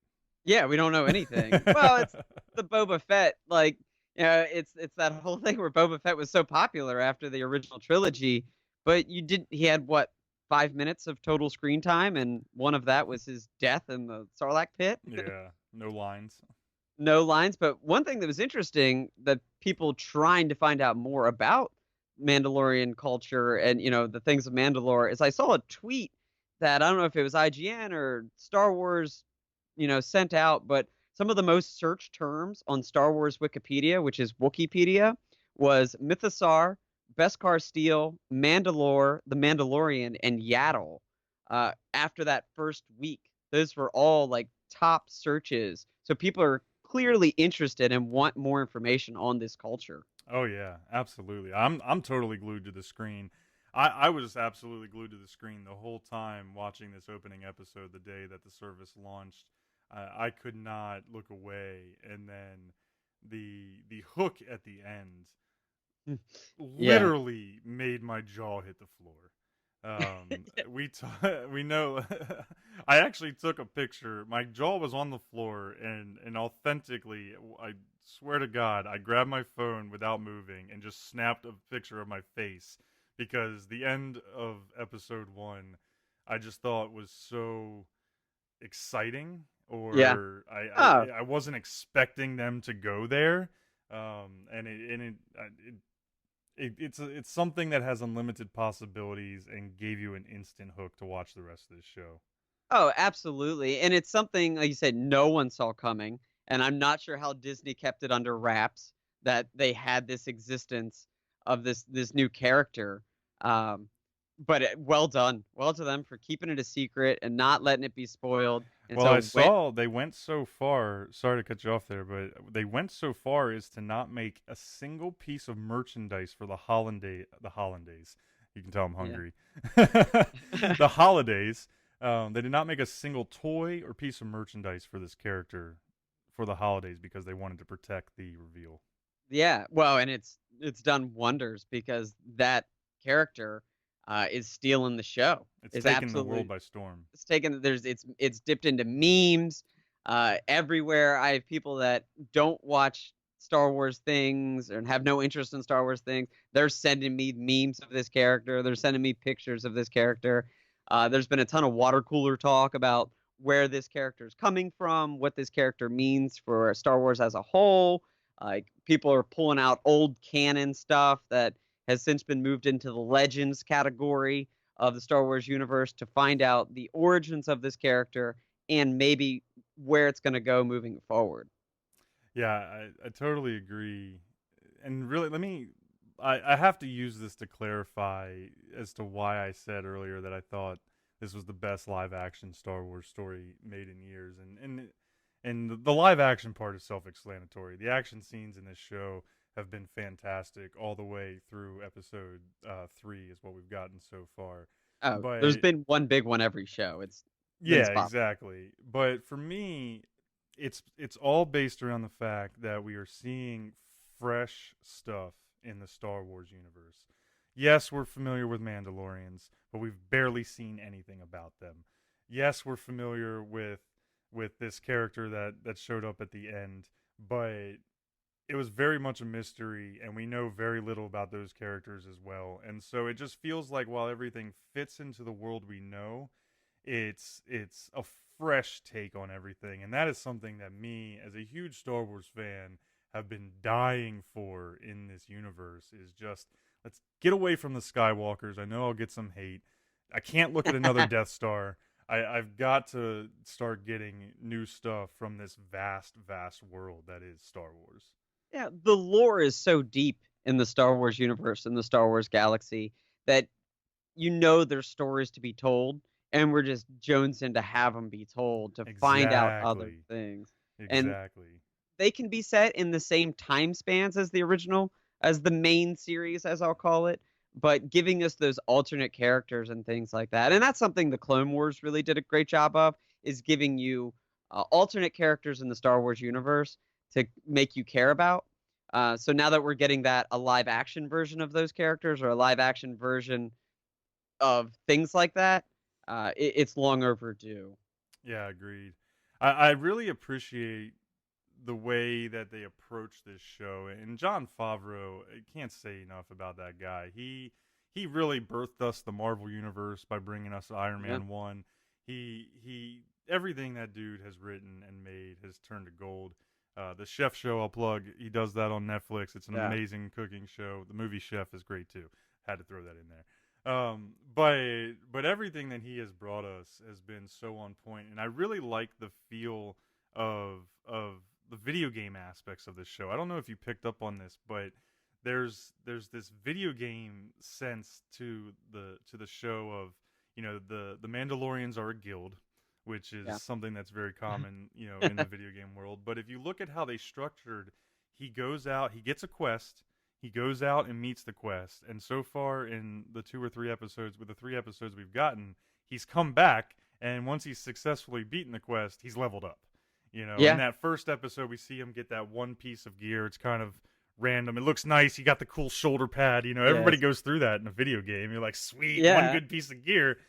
yeah, we don't know anything. Well, it's the Boba Fett, like, it's that whole thing where Boba Fett was so popular after the original trilogy, but he had what, 5 minutes of total screen time, and one of that was his death in the Sarlacc pit. Yeah, no lines. No lines. But one thing that was interesting that people trying to find out more about Mandalorian culture and the things of Mandalore is I saw a tweet that I don't know if it was IGN or Star Wars, sent out, but some of the most searched terms on Star Wars Wikipedia, which is Wookieepedia, was Mythosaur, Beskar Steel, Mandalore, The Mandalorian, and Yaddle. After that first week, those were all like top searches. So people are clearly interested and want more information on this culture. Oh yeah, absolutely. I'm totally glued to the screen. I was absolutely glued to the screen the whole time watching this opening episode the day that the service launched. I could not look away, and then the hook at the end Yeah. literally made my jaw hit the floor. We know. I actually took a picture. My jaw was on the floor, and authentically, I swear to God, I grabbed my phone without moving and just snapped a picture of my face because the end of episode 1, I just thought was so exciting, Yeah. or Oh, I wasn't expecting them to go there, it's something that has unlimited possibilities and gave you an instant hook to watch the rest of this show. oh, absolutely. And it's something, like you said, no one saw coming. And I'm not sure how Disney kept it under wraps that they had this existence of this new character. Um, but well done. Well to them for keeping it a secret and not letting it be spoiled. And Well, I so when saw they went so far. Sorry to cut you off there, but they went so far as to not make a single piece of merchandise for the holidays. You can tell I'm yeah. hungry. The holidays. They did not make a single toy or piece of merchandise for this character for the holidays because they wanted to protect the reveal. Yeah, well, and it's done wonders because that character is stealing the show. It's Is taken the absolutely world by storm. it's taken it's dipped into memes everywhere. I have people that don't watch Star Wars things and have no interest in Star Wars things. They're sending me memes of this character. They're sending me pictures of this character. There's been a ton of water cooler talk about where this character is coming from, what this character means for Star Wars as a whole. Like people are pulling out old canon stuff that has since been moved into the legends category of the Star Wars universe to find out the origins of this character and maybe where it's going to go moving forward. Yeah, I totally agree. And really, I have to use this to clarify as to why I said earlier that I thought this was the best live action Star Wars story made in years. And the live action part is self explanatory. The action scenes in this show have been fantastic all the way through episode 3, is what we've gotten so far. Oh, there's But been one big one every show. It's been yeah, spot. exactly. But for me, it's all based around the fact that we are seeing fresh stuff in the Star Wars universe. Yes, we're familiar with Mandalorians, but we've barely seen anything about them. Yes, we're familiar with this character that showed up at the end, but it was very much a mystery, and we know very little about those characters as well. And so it just feels like while everything fits into the world we know, it's a fresh take on everything, and that is something that me, as a huge Star Wars fan, have been dying for in this universe. Is just let's get away from the Skywalkers. I know I'll get some hate. I can't look at another Death Star. I've got to start getting new stuff from this vast, vast world that is Star Wars. Yeah, the lore is so deep in the Star Wars universe and the Star Wars galaxy that there's stories to be told, and we're just jonesing to have them be told to find out other Exactly. things. And Exactly. they can be set in the same time spans as the original, as the main series, as I'll call it, but giving us those alternate characters and things like that. And that's something the Clone Wars really did a great job of, is giving you alternate characters in the Star Wars universe to make you care about. So now that we're getting that a live action version of those characters or a live action version of things like that, it's long overdue. Yeah, agreed. I really appreciate the way that they approach this show. And John Favreau, I can't say enough about that guy. He really birthed us the Marvel universe by bringing us Iron Yeah. Man 1. He everything that dude has written and made has turned to gold. The Chef Show, I'll plug. He does that on Netflix. It's an Yeah. amazing cooking show. The movie Chef is great too. Had to throw that in there. But everything that he has brought us has been so on point, and I really like the feel of the video game aspects of this show. I don't know if you picked up on this, but there's this video game sense to the show of, the Mandalorians are a guild, which is Yeah. something that's very common, in the video game world. But if you look at how they structured, he goes out, he gets a quest, he goes out and meets the quest, and so far in the 3 episodes we've gotten, he's come back, and once he's successfully beaten the quest, he's leveled up. In Yeah. that first episode, we see him get that one piece of gear. It's kind of random. It looks nice. He got the cool shoulder pad. Everybody Yes. goes through that in a video game. You're like, sweet, one Yeah. good piece of gear.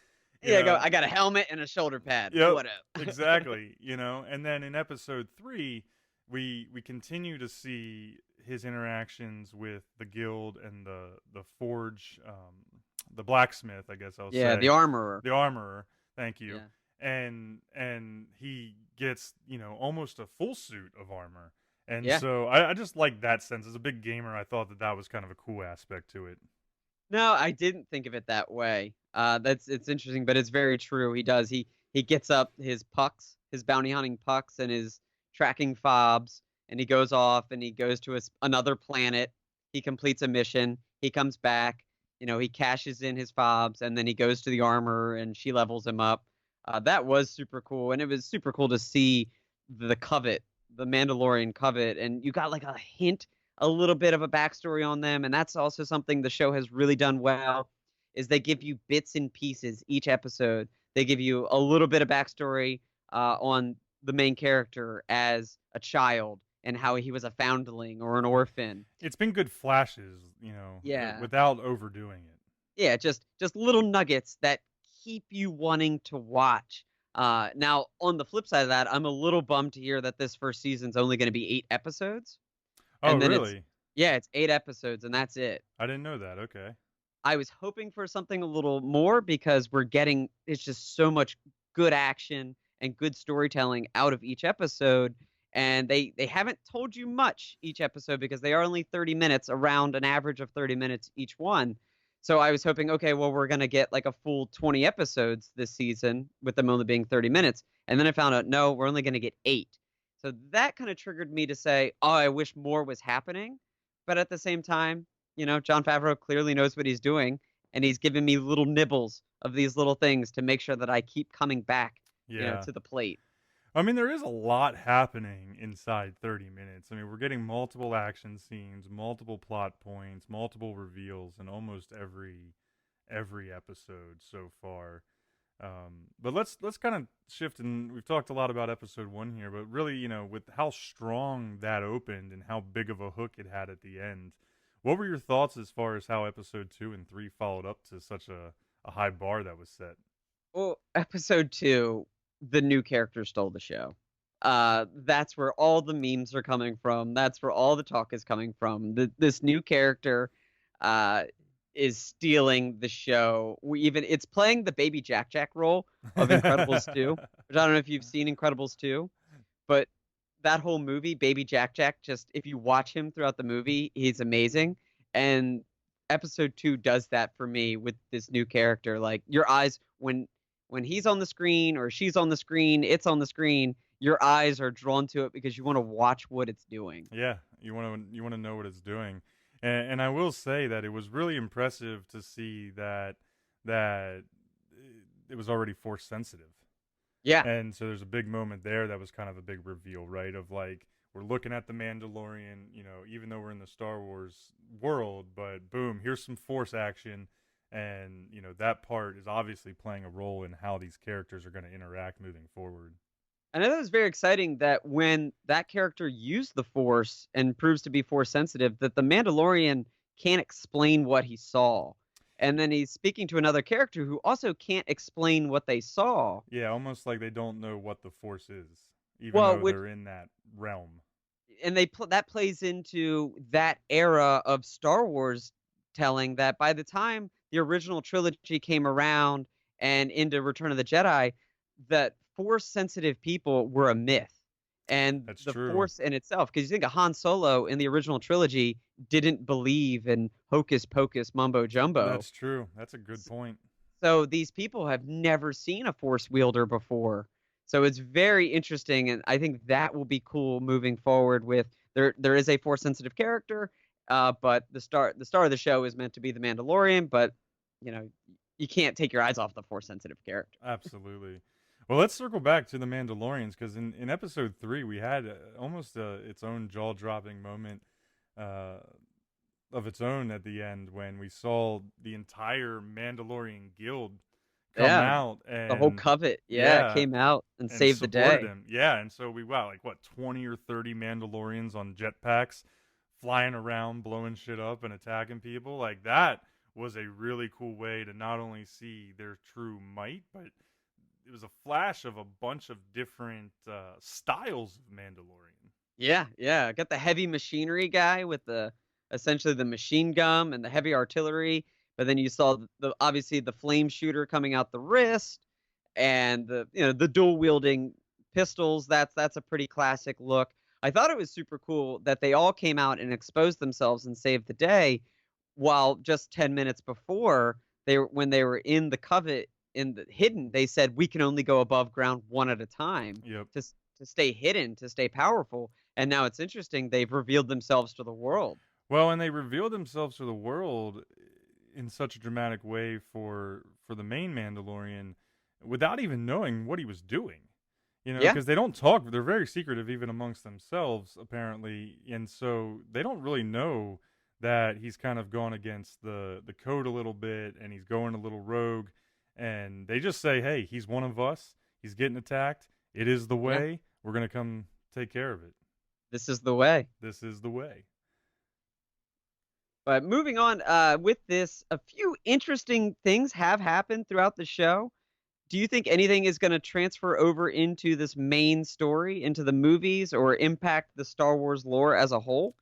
You Yeah, know, I got a helmet and a shoulder pad. Yep, What up? exactly. And then in episode 3, we continue to see his interactions with the guild and the forge, the blacksmith, I guess I'll Yeah, say, the armorer. the armorer. Thank you. Yeah. And he gets almost a full suit of armor. And Yeah. so I just like that sense. As a big gamer, I thought that was kind of a cool aspect to it. No, I didn't think of it that way. It's interesting, but it's very true. He does. He gets up his pucks, his bounty hunting pucks, and his tracking fobs, and he goes off and he goes to another planet. He completes a mission. He comes back. He cashes in his fobs, and then he goes to the armor, and she levels him up. That was super cool, and it was super cool to see the covet, the Mandalorian covet, and you got like a hint, a little bit of a backstory on them, and that's also something the show has really done well. Is they give you bits and pieces each episode. They give you a little bit of backstory on the main character as a child and how he was a foundling or an orphan. It's been good flashes, Yeah. without overdoing it. Yeah, just little nuggets that keep you wanting to watch. Now, on the flip side of that, I'm a little bummed to hear that this first season's only going to be 8 episodes, Oh, and then really? it's 8 episodes, and that's it. I didn't know that. Okay. I was hoping for something a little more because it's just so much good action and good storytelling out of each episode. And they haven't told you much each episode because they are only 30 minutes, around an average of 30 minutes each one. So I was hoping, okay, well, we're going to get like a full 20 episodes this season with them only being 30 minutes. And then I found out, no, we're only going to get 8. So that kind of triggered me to say, oh, I wish more was happening. But at the same time, Jon Favreau clearly knows what he's doing, and he's giving me little nibbles of these little things to make sure that I keep coming back, Yeah. to the plate. I mean, there is a lot happening inside 30 minutes. I mean, we're getting multiple action scenes, multiple plot points, multiple reveals in almost every episode so far. But let's kind of shift, and we've talked a lot about episode 1 here, but really, with how strong that opened and how big of a hook it had at the end, what were your thoughts as far as how episode 2 and 3 followed up to such a high bar that was set? Well, episode 2, the new character stole the show. That's where all the memes are coming from. That's where all the talk is coming from. This new character uh, is stealing the show. It's playing the baby Jack Jack role of Incredibles 2, which I don't know if you've seen Incredibles 2, but that whole movie, Baby Jack Jack, just if you watch him throughout the movie, he's amazing. And episode 2 does that for me with this new character. Like your eyes when he's on the screen or she's on the screen, it's on the screen, your eyes are drawn to it because you want to watch what it's doing. Yeah, you want to know what it's doing, and I will say that it was really impressive to see that it was already force sensitive. Yeah. And so there's a big moment there that was kind of a big reveal, right? Of like, we're looking at the Mandalorian, even though we're in the Star Wars world, but boom, here's some force action. And, that part is obviously playing a role in how these characters are going to interact moving forward. I know that was very exciting that when that character used the Force and proves to be Force sensitive, that the Mandalorian can't explain what he saw. And then he's speaking to another character who also can't explain what they saw. Yeah, almost like they don't know what the Force is, even Well, though they're in that realm. and that plays into that era of Star Wars telling that by the time the original trilogy came around and into Return of the Jedi, that Force sensitive people were a myth. And That's the true. Force in itself, because you think of Han Solo in the original trilogy didn't believe in hocus pocus mumbo jumbo. That's true. That's a good point. So these people have never seen a Force wielder before. So it's very interesting, and I think that will be cool moving forward. With there is a Force sensitive character, but the star of the show is meant to be the Mandalorian. But you can't take your eyes off the Force sensitive character. Absolutely. Well, let's circle back to the Mandalorians, because in episode 3 we had almost its own jaw dropping moment of its own at the end when we saw the entire Mandalorian guild come out, and the whole covet, came out and saved the day. him. Yeah, and so we got like what 20 or 30 Mandalorians on jetpacks flying around, blowing shit up and attacking people. Like, that was a really cool way to not only see their true might, but it was a flash of a bunch of different styles of Mandalorian. Yeah. Got the heavy machinery guy with essentially the machine gun and the heavy artillery, but then you saw obviously the flame shooter coming out the wrist and the dual wielding pistols. That's a pretty classic look. I thought it was super cool that they all came out and exposed themselves and saved the day, while just 10 minutes before when they were in the covet hidden, they said we can only go above ground one at a time. Yep. To stay hidden, to stay powerful. And now it's interesting, they've revealed themselves to the world. Well, and they revealed themselves to the world in such a dramatic way for the main Mandalorian without even knowing what he was doing. Because they don't talk. They're very secretive even amongst themselves, apparently. And so they don't really know that he's kind of gone against the code a little bit, and he's going a little rogue. And they just say, hey, he's one of us. He's getting attacked. It is the way. Yeah. We're going to come take care of it. This is the way. This is the way. But moving on with this, a few interesting things have happened throughout the show. Do you think anything is going to transfer over into this main story, into the movies, or impact the Star Wars lore as a whole?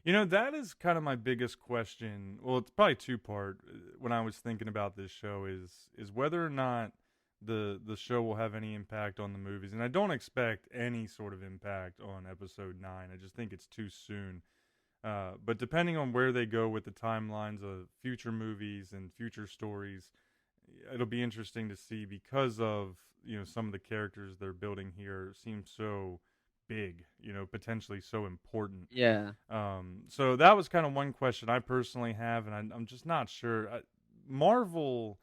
That is kind of my biggest question. Well, it's probably two part when I was thinking about this show is whether or not the show will have any impact on the movies. And I don't expect any sort of impact on episode 9. I just think it's too soon. But depending on where they go with the timelines of future movies and future stories, it'll be interesting to see because of some of the characters they're building here seem so big, potentially so important. Yeah. So that was kind of one question I personally have, and I'm just not sure. Marvel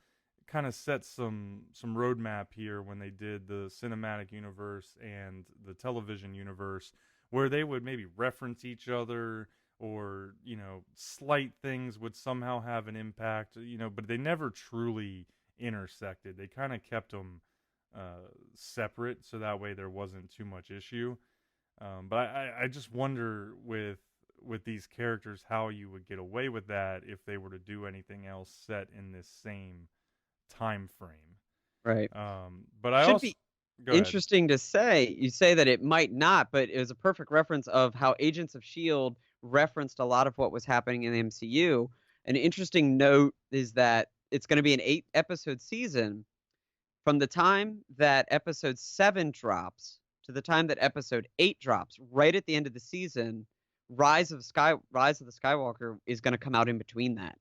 kind of set some roadmap here when they did the cinematic universe and the television universe, where they would maybe reference each other or slight things would somehow have an impact, but they never truly intersected. They kind of kept them separate, so that way there wasn't too much issue. But I just wonder with these characters how you would get away with that if they were to do anything else set in this same time frame. Right. But I Should also be go ahead. interesting to say. You say that it might not, but it was a perfect reference of how Agents of S.H.I.E.L.D. referenced a lot of what was happening in the MCU. An interesting note is that it's going to be an 8-episode season. From the time that episode 7 drops to the time that episode 8 drops, right at the end of the season, Rise of the Skywalker is going to come out in between that.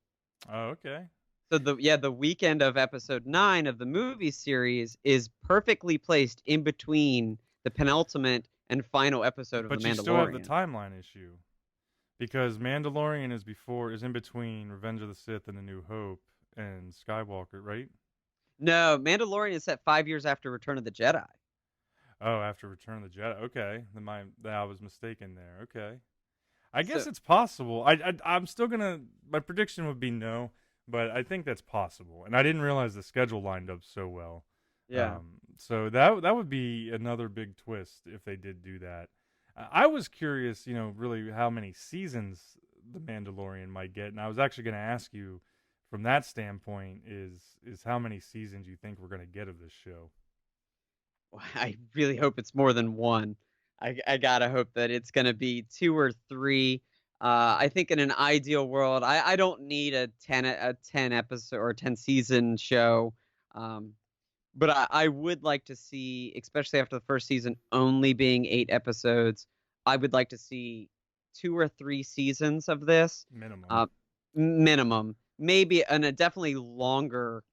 Oh, okay. So the weekend of episode 9 of the movie series is perfectly placed in between the penultimate and final episode of But The you still have the Mandalorian. timeline issue because Mandalorian is in between Revenge of the Sith and A New Hope and Skywalker, right? No, Mandalorian is set 5 years after Return of the Jedi. Oh, after Return of the Jedi. Okay, then I was mistaken there. Okay, I So guess it's possible. I'm still gonna. My prediction would be no, but I think that's possible. And I didn't realize the schedule lined up so well. yeah. So that would be another big twist if they did do that. I was curious, really how many seasons the Mandalorian might get, and I was actually going to ask you from that standpoint is how many seasons you think we're going to get of this show. I really hope it's more than one. I gotta hope that it's gonna be 2 or 3. I think in an ideal world, I don't need a 10 episode or 10 season show. Um, but I would like to see, especially after the first season only being 8 episodes, I would like to see 2 or 3 seasons of this, Minimum. uh, minimum. Maybe and a definitely longer,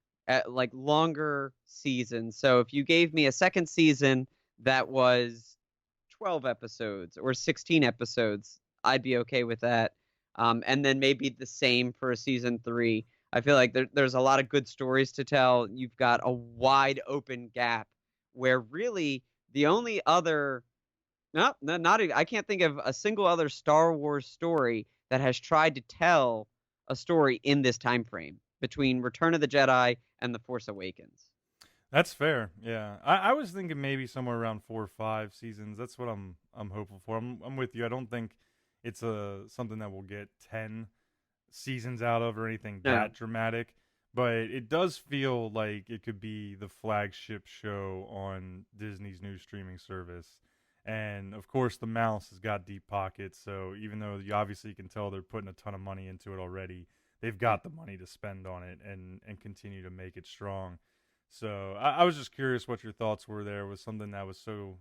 longer season. So if you gave me a second season that was 12 episodes or 16 episodes, I'd be okay with that. And then maybe the same for a season 3. I feel like there's a lot of good stories to tell. You've got a wide open gap where really the only other no, not even, I can't think of a single other Star Wars story that has tried to tell a story in this time frame between Return of the Jedi and The Force Awakens. That's fair. Yeah, I was thinking maybe somewhere around 4 or 5 seasons. That's what I'm hopeful for. I'm with you. I don't think it's something that we'll get 10 seasons out of or anything No. that dramatic. But it does feel like it could be the flagship show on Disney's new streaming service. And of course, the mouse has got deep pockets. So even though you obviously can tell they're putting a ton of money into it already, they've got the money to spend on it and continue to make it strong. So I was just curious what your thoughts were there with something that was so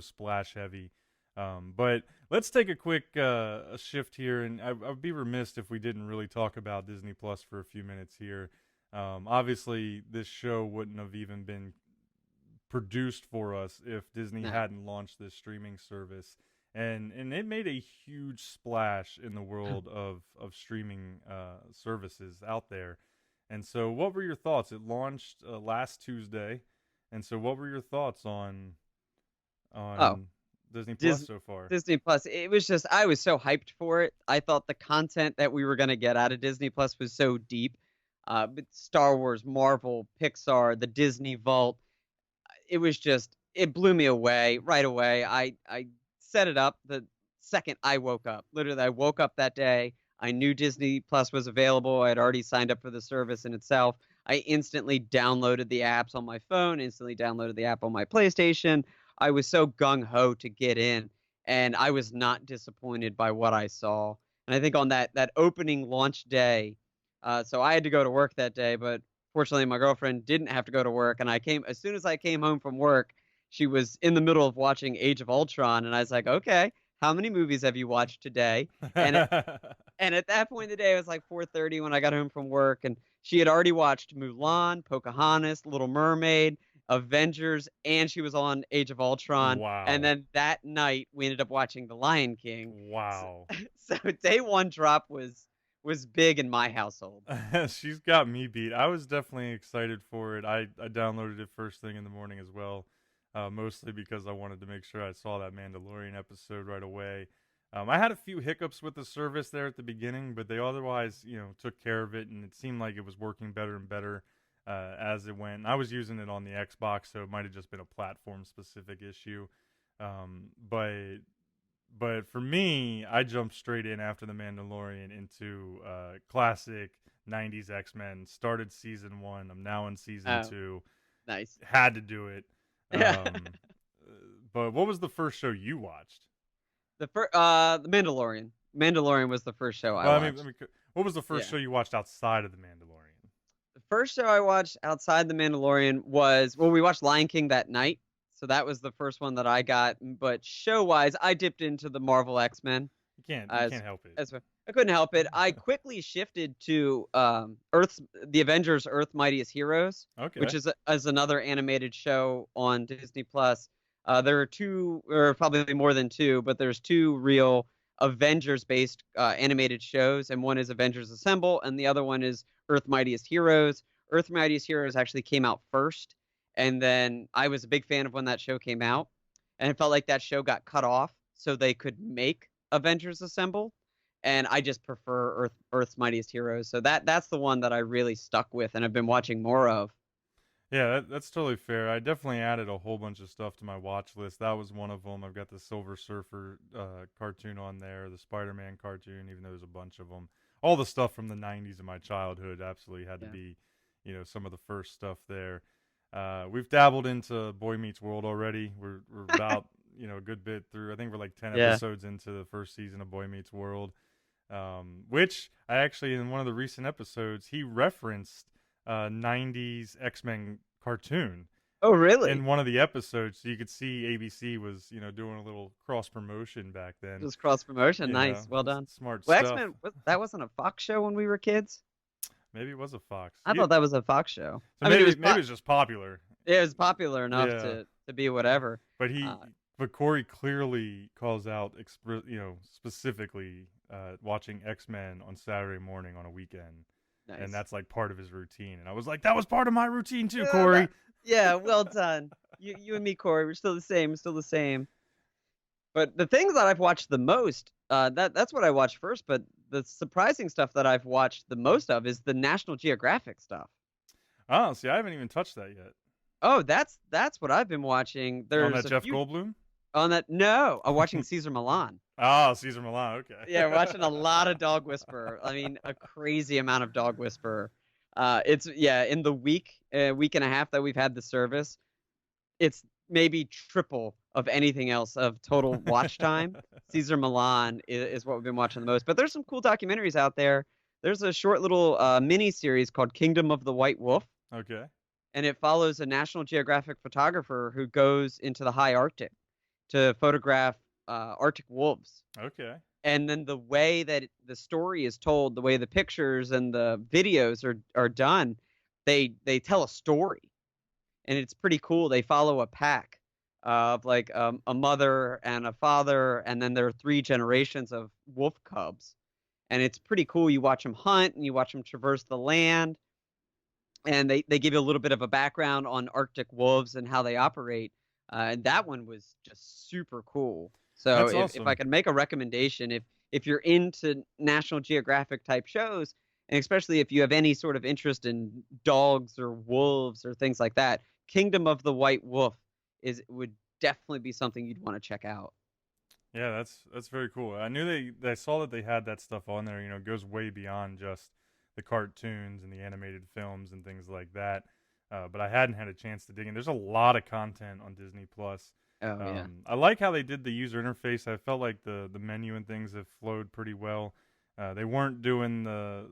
splash heavy. But let's take a quick a shift here, and I'd be remiss if we didn't really talk about Disney Plus for a few minutes here. Obviously, this show wouldn't have even been produced for us if Disney No. hadn't launched this streaming service. And it made a huge splash in the world of streaming services out there. And so, what were your thoughts? It launched last Tuesday, and so what were your thoughts Oh, on Disney Plus Dis- so far? Disney Plus. It was just I was so hyped for it. I thought the content that we were going to get out of Disney Plus was so deep. But Star Wars, Marvel, Pixar, the Disney Vault. It was just it blew me away right away. I set it up the second I woke up. Literally, I woke up that day. I knew Disney Plus was available. I had already signed up for the service in itself. I instantly downloaded the apps on my phone, instantly downloaded the app on my PlayStation. I was so gung ho to get in, and I was not disappointed by what I saw. And I think on that opening launch day, so I had to go to work that day, but fortunately my girlfriend didn't have to go to work. And I came as soon as I came home from work, she was in the middle of watching Age of Ultron, and I was like, okay, how many movies have you watched today? And at that point in the day, it was like 4:30 when I got home from work, and she had already watched Mulan, Pocahontas, Little Mermaid, Avengers, and she was on Age of Ultron. And Wow. then that night, we ended up watching The Lion King. So, Wow. so day one drop was big in my household. She's got me beat. I was definitely excited for it. I downloaded it first thing in the morning as well, mostly because I wanted to make sure I saw that Mandalorian episode right away. I had a few hiccups with the service there at the beginning, but they otherwise, took care of it, and it seemed like it was working better and better as it went. I was using it on the Xbox, so it might have just been a platform-specific issue. But for me, I jumped straight in after the Mandalorian into classic '90s X-Men. Started season 1. I'm now in season Oh, 2. nice. Had to do it. Yeah. Um, but what was the first show you watched? The Mandalorian. Mandalorian was the first show I Well, watched. what was the first Yeah. show you watched outside of the Mandalorian? The first show I watched outside the Mandalorian was, well, we watched Lion King that night. So that was the first one that I got. But show wise, I dipped into the Marvel X-Men You as can't help it. as well. I couldn't help it. I quickly shifted to the Avengers Earth Mightiest Heroes, which Okay. is another animated show on Disney Plus. There are two, or probably more than two, but there's two real Avengers based animated shows, and one is Avengers Assemble, and the other one is Earth Mightiest Heroes. Earth Mightiest Heroes actually came out first, and then I was a big fan of when that show came out, and it felt like that show got cut off so they could make Avengers Assemble, and I just prefer Earth's Mightiest Heroes. So that's the one that I really stuck with and have been watching more of. Yeah, that's totally fair. I definitely added a whole bunch of stuff to my watch list. That was one of them. I've got the Silver Surfer cartoon on there, the Spider-Man cartoon, even though there's a bunch of them. All the stuff from the '90s of my childhood absolutely had to Yeah. be, some of the first stuff there. We've dabbled into Boy Meets World already. We're about a good bit through. I think we're like 10 Yeah. episodes into the first season of Boy Meets World, which I actually in one of the recent episodes he referenced 90s X-Men cartoon Oh, really? in one of the episodes, so you could see ABC was doing a little cross promotion back then. Just cross promotion. Nice. Well done. Smart Well, stuff. X-Men, that wasn't a Fox show when we were kids. Maybe it was a Fox. I thought that was a Fox show. So I mean, maybe it's just popular. it was popular enough Yeah, to be whatever. but Uh, Corey clearly calls out specifically watching X-Men on Saturday morning on a weekend. And nice. that's like part of his routine. And I was like, that was part of my routine too, Yeah, Corey. yeah, well done. You and me, Corey, we're still the same. We're still the same. But the things that I've watched the most, that's what I watched first. But the surprising stuff that I've watched the most of is the National Geographic stuff. Oh, see, I haven't even touched that yet. Oh, that's what I've been watching. On There's that a Jeff few Goldblum? on that. No, I'm watching Caesar Milan. Ah, Caesar Milan. Okay. Yeah, watching a lot of Dog Whisperer. I mean, a crazy amount of Dog Whisperer. It's yeah, in the week and a half that we've had the service, it's maybe triple of anything else of total watch time. Caesar Milan is what we've been watching the most. But there's some cool documentaries out there. There's a short little mini series called Kingdom of the White Wolf, Okay. and it follows a National Geographic photographer who goes into the high Arctic to photograph Arctic wolves. Okay. And then the way that the story is told, the way the pictures and the videos are done, they tell a story, and it's pretty cool. They follow a pack of like a mother and a father, and then there are three generations of wolf cubs, and it's pretty cool. You watch them hunt and you watch them traverse the land, and they give you a little bit of a background on Arctic wolves and how they operate. And that one was just super cool. So That's if I awesome. could make a recommendation, if you're into National Geographic type shows, and especially if you have any sort of interest in dogs or wolves or things like that, Kingdom of the White Wolf would definitely be something you'd want to check out. Yeah, that's very cool. I knew I saw that they had that stuff on there. It goes way beyond just the cartoons and the animated films and things like that. But I hadn't had a chance to dig in. There's a lot of content on Disney Plus. Oh yeah. I like how they did the user interface. I felt like the menu and things have flowed pretty well. They weren't doing the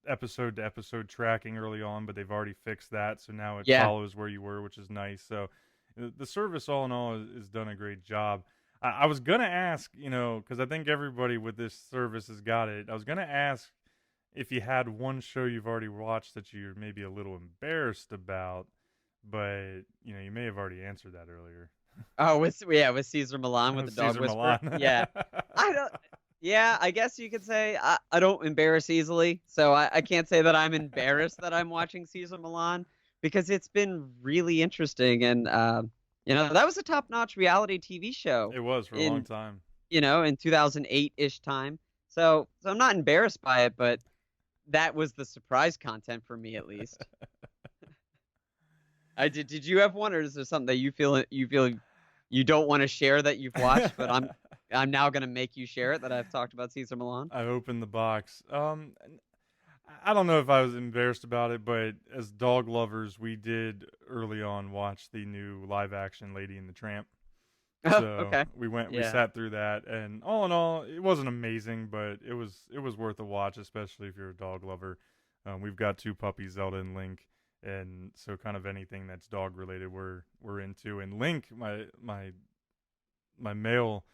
episode to episode tracking early on, but they've already fixed that. So now it Yeah. follows where you were, which is nice. So the service, all in all, is done a great job. I was gonna ask, because I think everybody with this service has got it. I was gonna ask if you had one show you've already watched that you're maybe a little embarrassed about, but you may have already answered that earlier. Oh, with Caesar Milan with the dog Caesar whisperer. Milan. Yeah. I don't. Yeah, I guess you could say I don't embarrass easily, so I can't say that I'm embarrassed that I'm watching Caesar Milan because it's been really interesting and that was a top-notch reality TV show It was for a long time. In 2008-ish time. So I'm not embarrassed by it, but that was the surprise content for me at least. I did you have one, or is there something that you feel you don't want to share that you've watched, but I'm now going to make you share it that I've talked about Caesar Milan? I opened the box. I don't know if I was embarrassed about it, but as dog lovers, we did early on watch the new live action Lady and the Tramp. So okay. we sat through that, and all in all, it wasn't amazing, but it was worth a watch, especially if you're a dog lover. We've got 2 puppies, Zelda and Link, and so kind of anything that's dog related we're into. And Link, my male,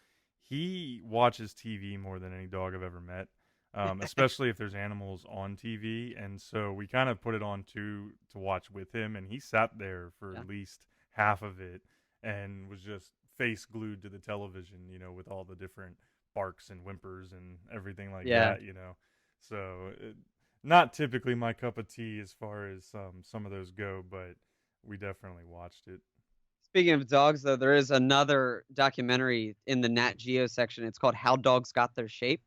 he watches TV more than any dog I've ever met, especially if there's animals on TV. And so we kind of put it on to watch with him, and he sat there for at least half of it and was just face glued to the television, with all the different barks and whimpers and everything like that, So not typically my cup of tea as far as some of those go, but we definitely watched it. Speaking of dogs, though, there is another documentary in the Nat Geo section. It's called How Dogs Got Their Shape.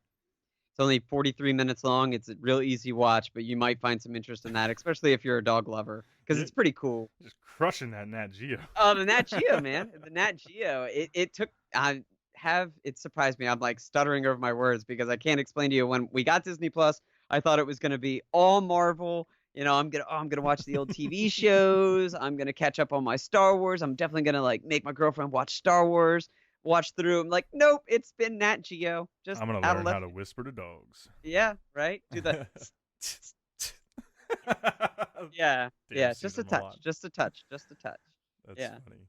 It's only 43 minutes long. It's a real easy watch, but you might find some interest in that, especially if you're a dog lover, because it's pretty cool. Just crushing that Nat Geo. Oh, the Nat Geo, man. The Nat Geo. It surprised me. I'm like stuttering over my words because I can't explain to you. When we got Disney Plus, I thought it was going to be all Marvel. I'm gonna watch the old TV shows. I'm gonna catch up on my Star Wars. I'm definitely gonna make my girlfriend watch Star Wars. Watch through. I'm like, nope, it's been Nat Geo. I'm gonna learn how to whisper to dogs. Yeah, right. Do that. Yeah, just a touch. That's funny.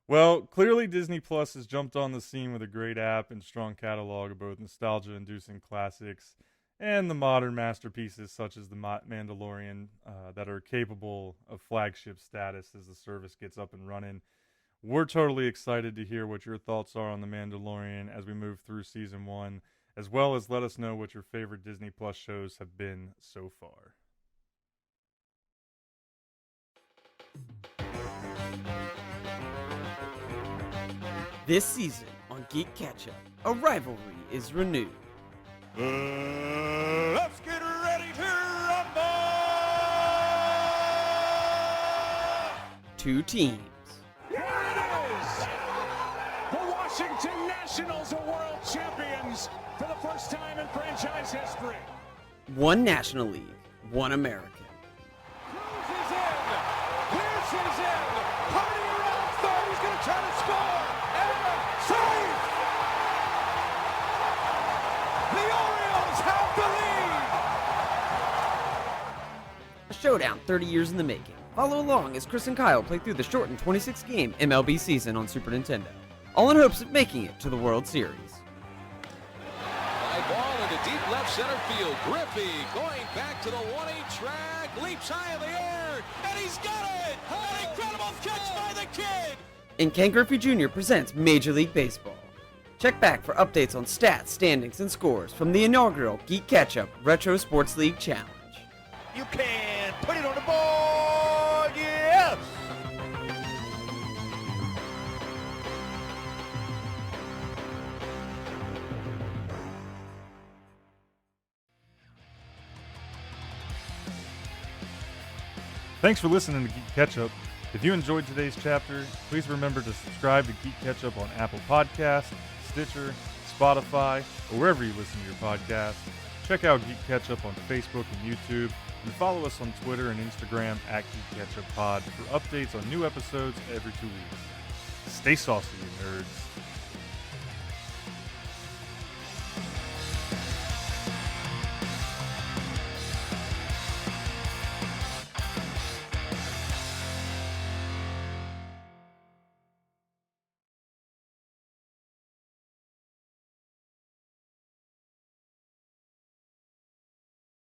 Well, clearly Disney Plus has jumped on the scene with a great app and strong catalog of both nostalgia-inducing classics and the modern masterpieces such as the Mandalorian that are capable of flagship status as the service gets up and running. We're totally excited to hear what your thoughts are on the Mandalorian as we move through Season 1, as well as let us know what your favorite Disney Plus shows have been so far. This season on GeeK KetchUp, a rivalry is renewed. Let's get ready to rumble! 2 teams. Here it is! The Washington Nationals are world champions for the first time in franchise history. 1 National League, 1 American. Cruz is in! Pierce is in! Party around third, he's going to try to score! And save! The Orioles have the lead! A showdown 30 years in the making. Follow along as Chris and Kyle play through the shortened 26-game MLB season on Super Nintendo, all in hopes of making it to the World Series. High ball into deep left center field. Griffey going back to the 1-8 track, leaps high in the air, and he's got it! An incredible catch by the kid! And Ken Griffey Jr. presents Major League Baseball. Check back for updates on stats, standings, and scores from the inaugural GeeK KetchUp Retro Sports League Challenge. You can put it on the board, yes! Thanks for listening to GeeK KetchUp. If you enjoyed today's chapter, please remember to subscribe to GeeK KetchUp on Apple Podcasts, Stitcher, Spotify, or wherever you listen to your podcast. Check out GeeK KetchUp on Facebook and YouTube, and follow us on Twitter and Instagram at GeeK KetchUp Pod for updates on new episodes every 2 weeks. Stay saucy, you nerds.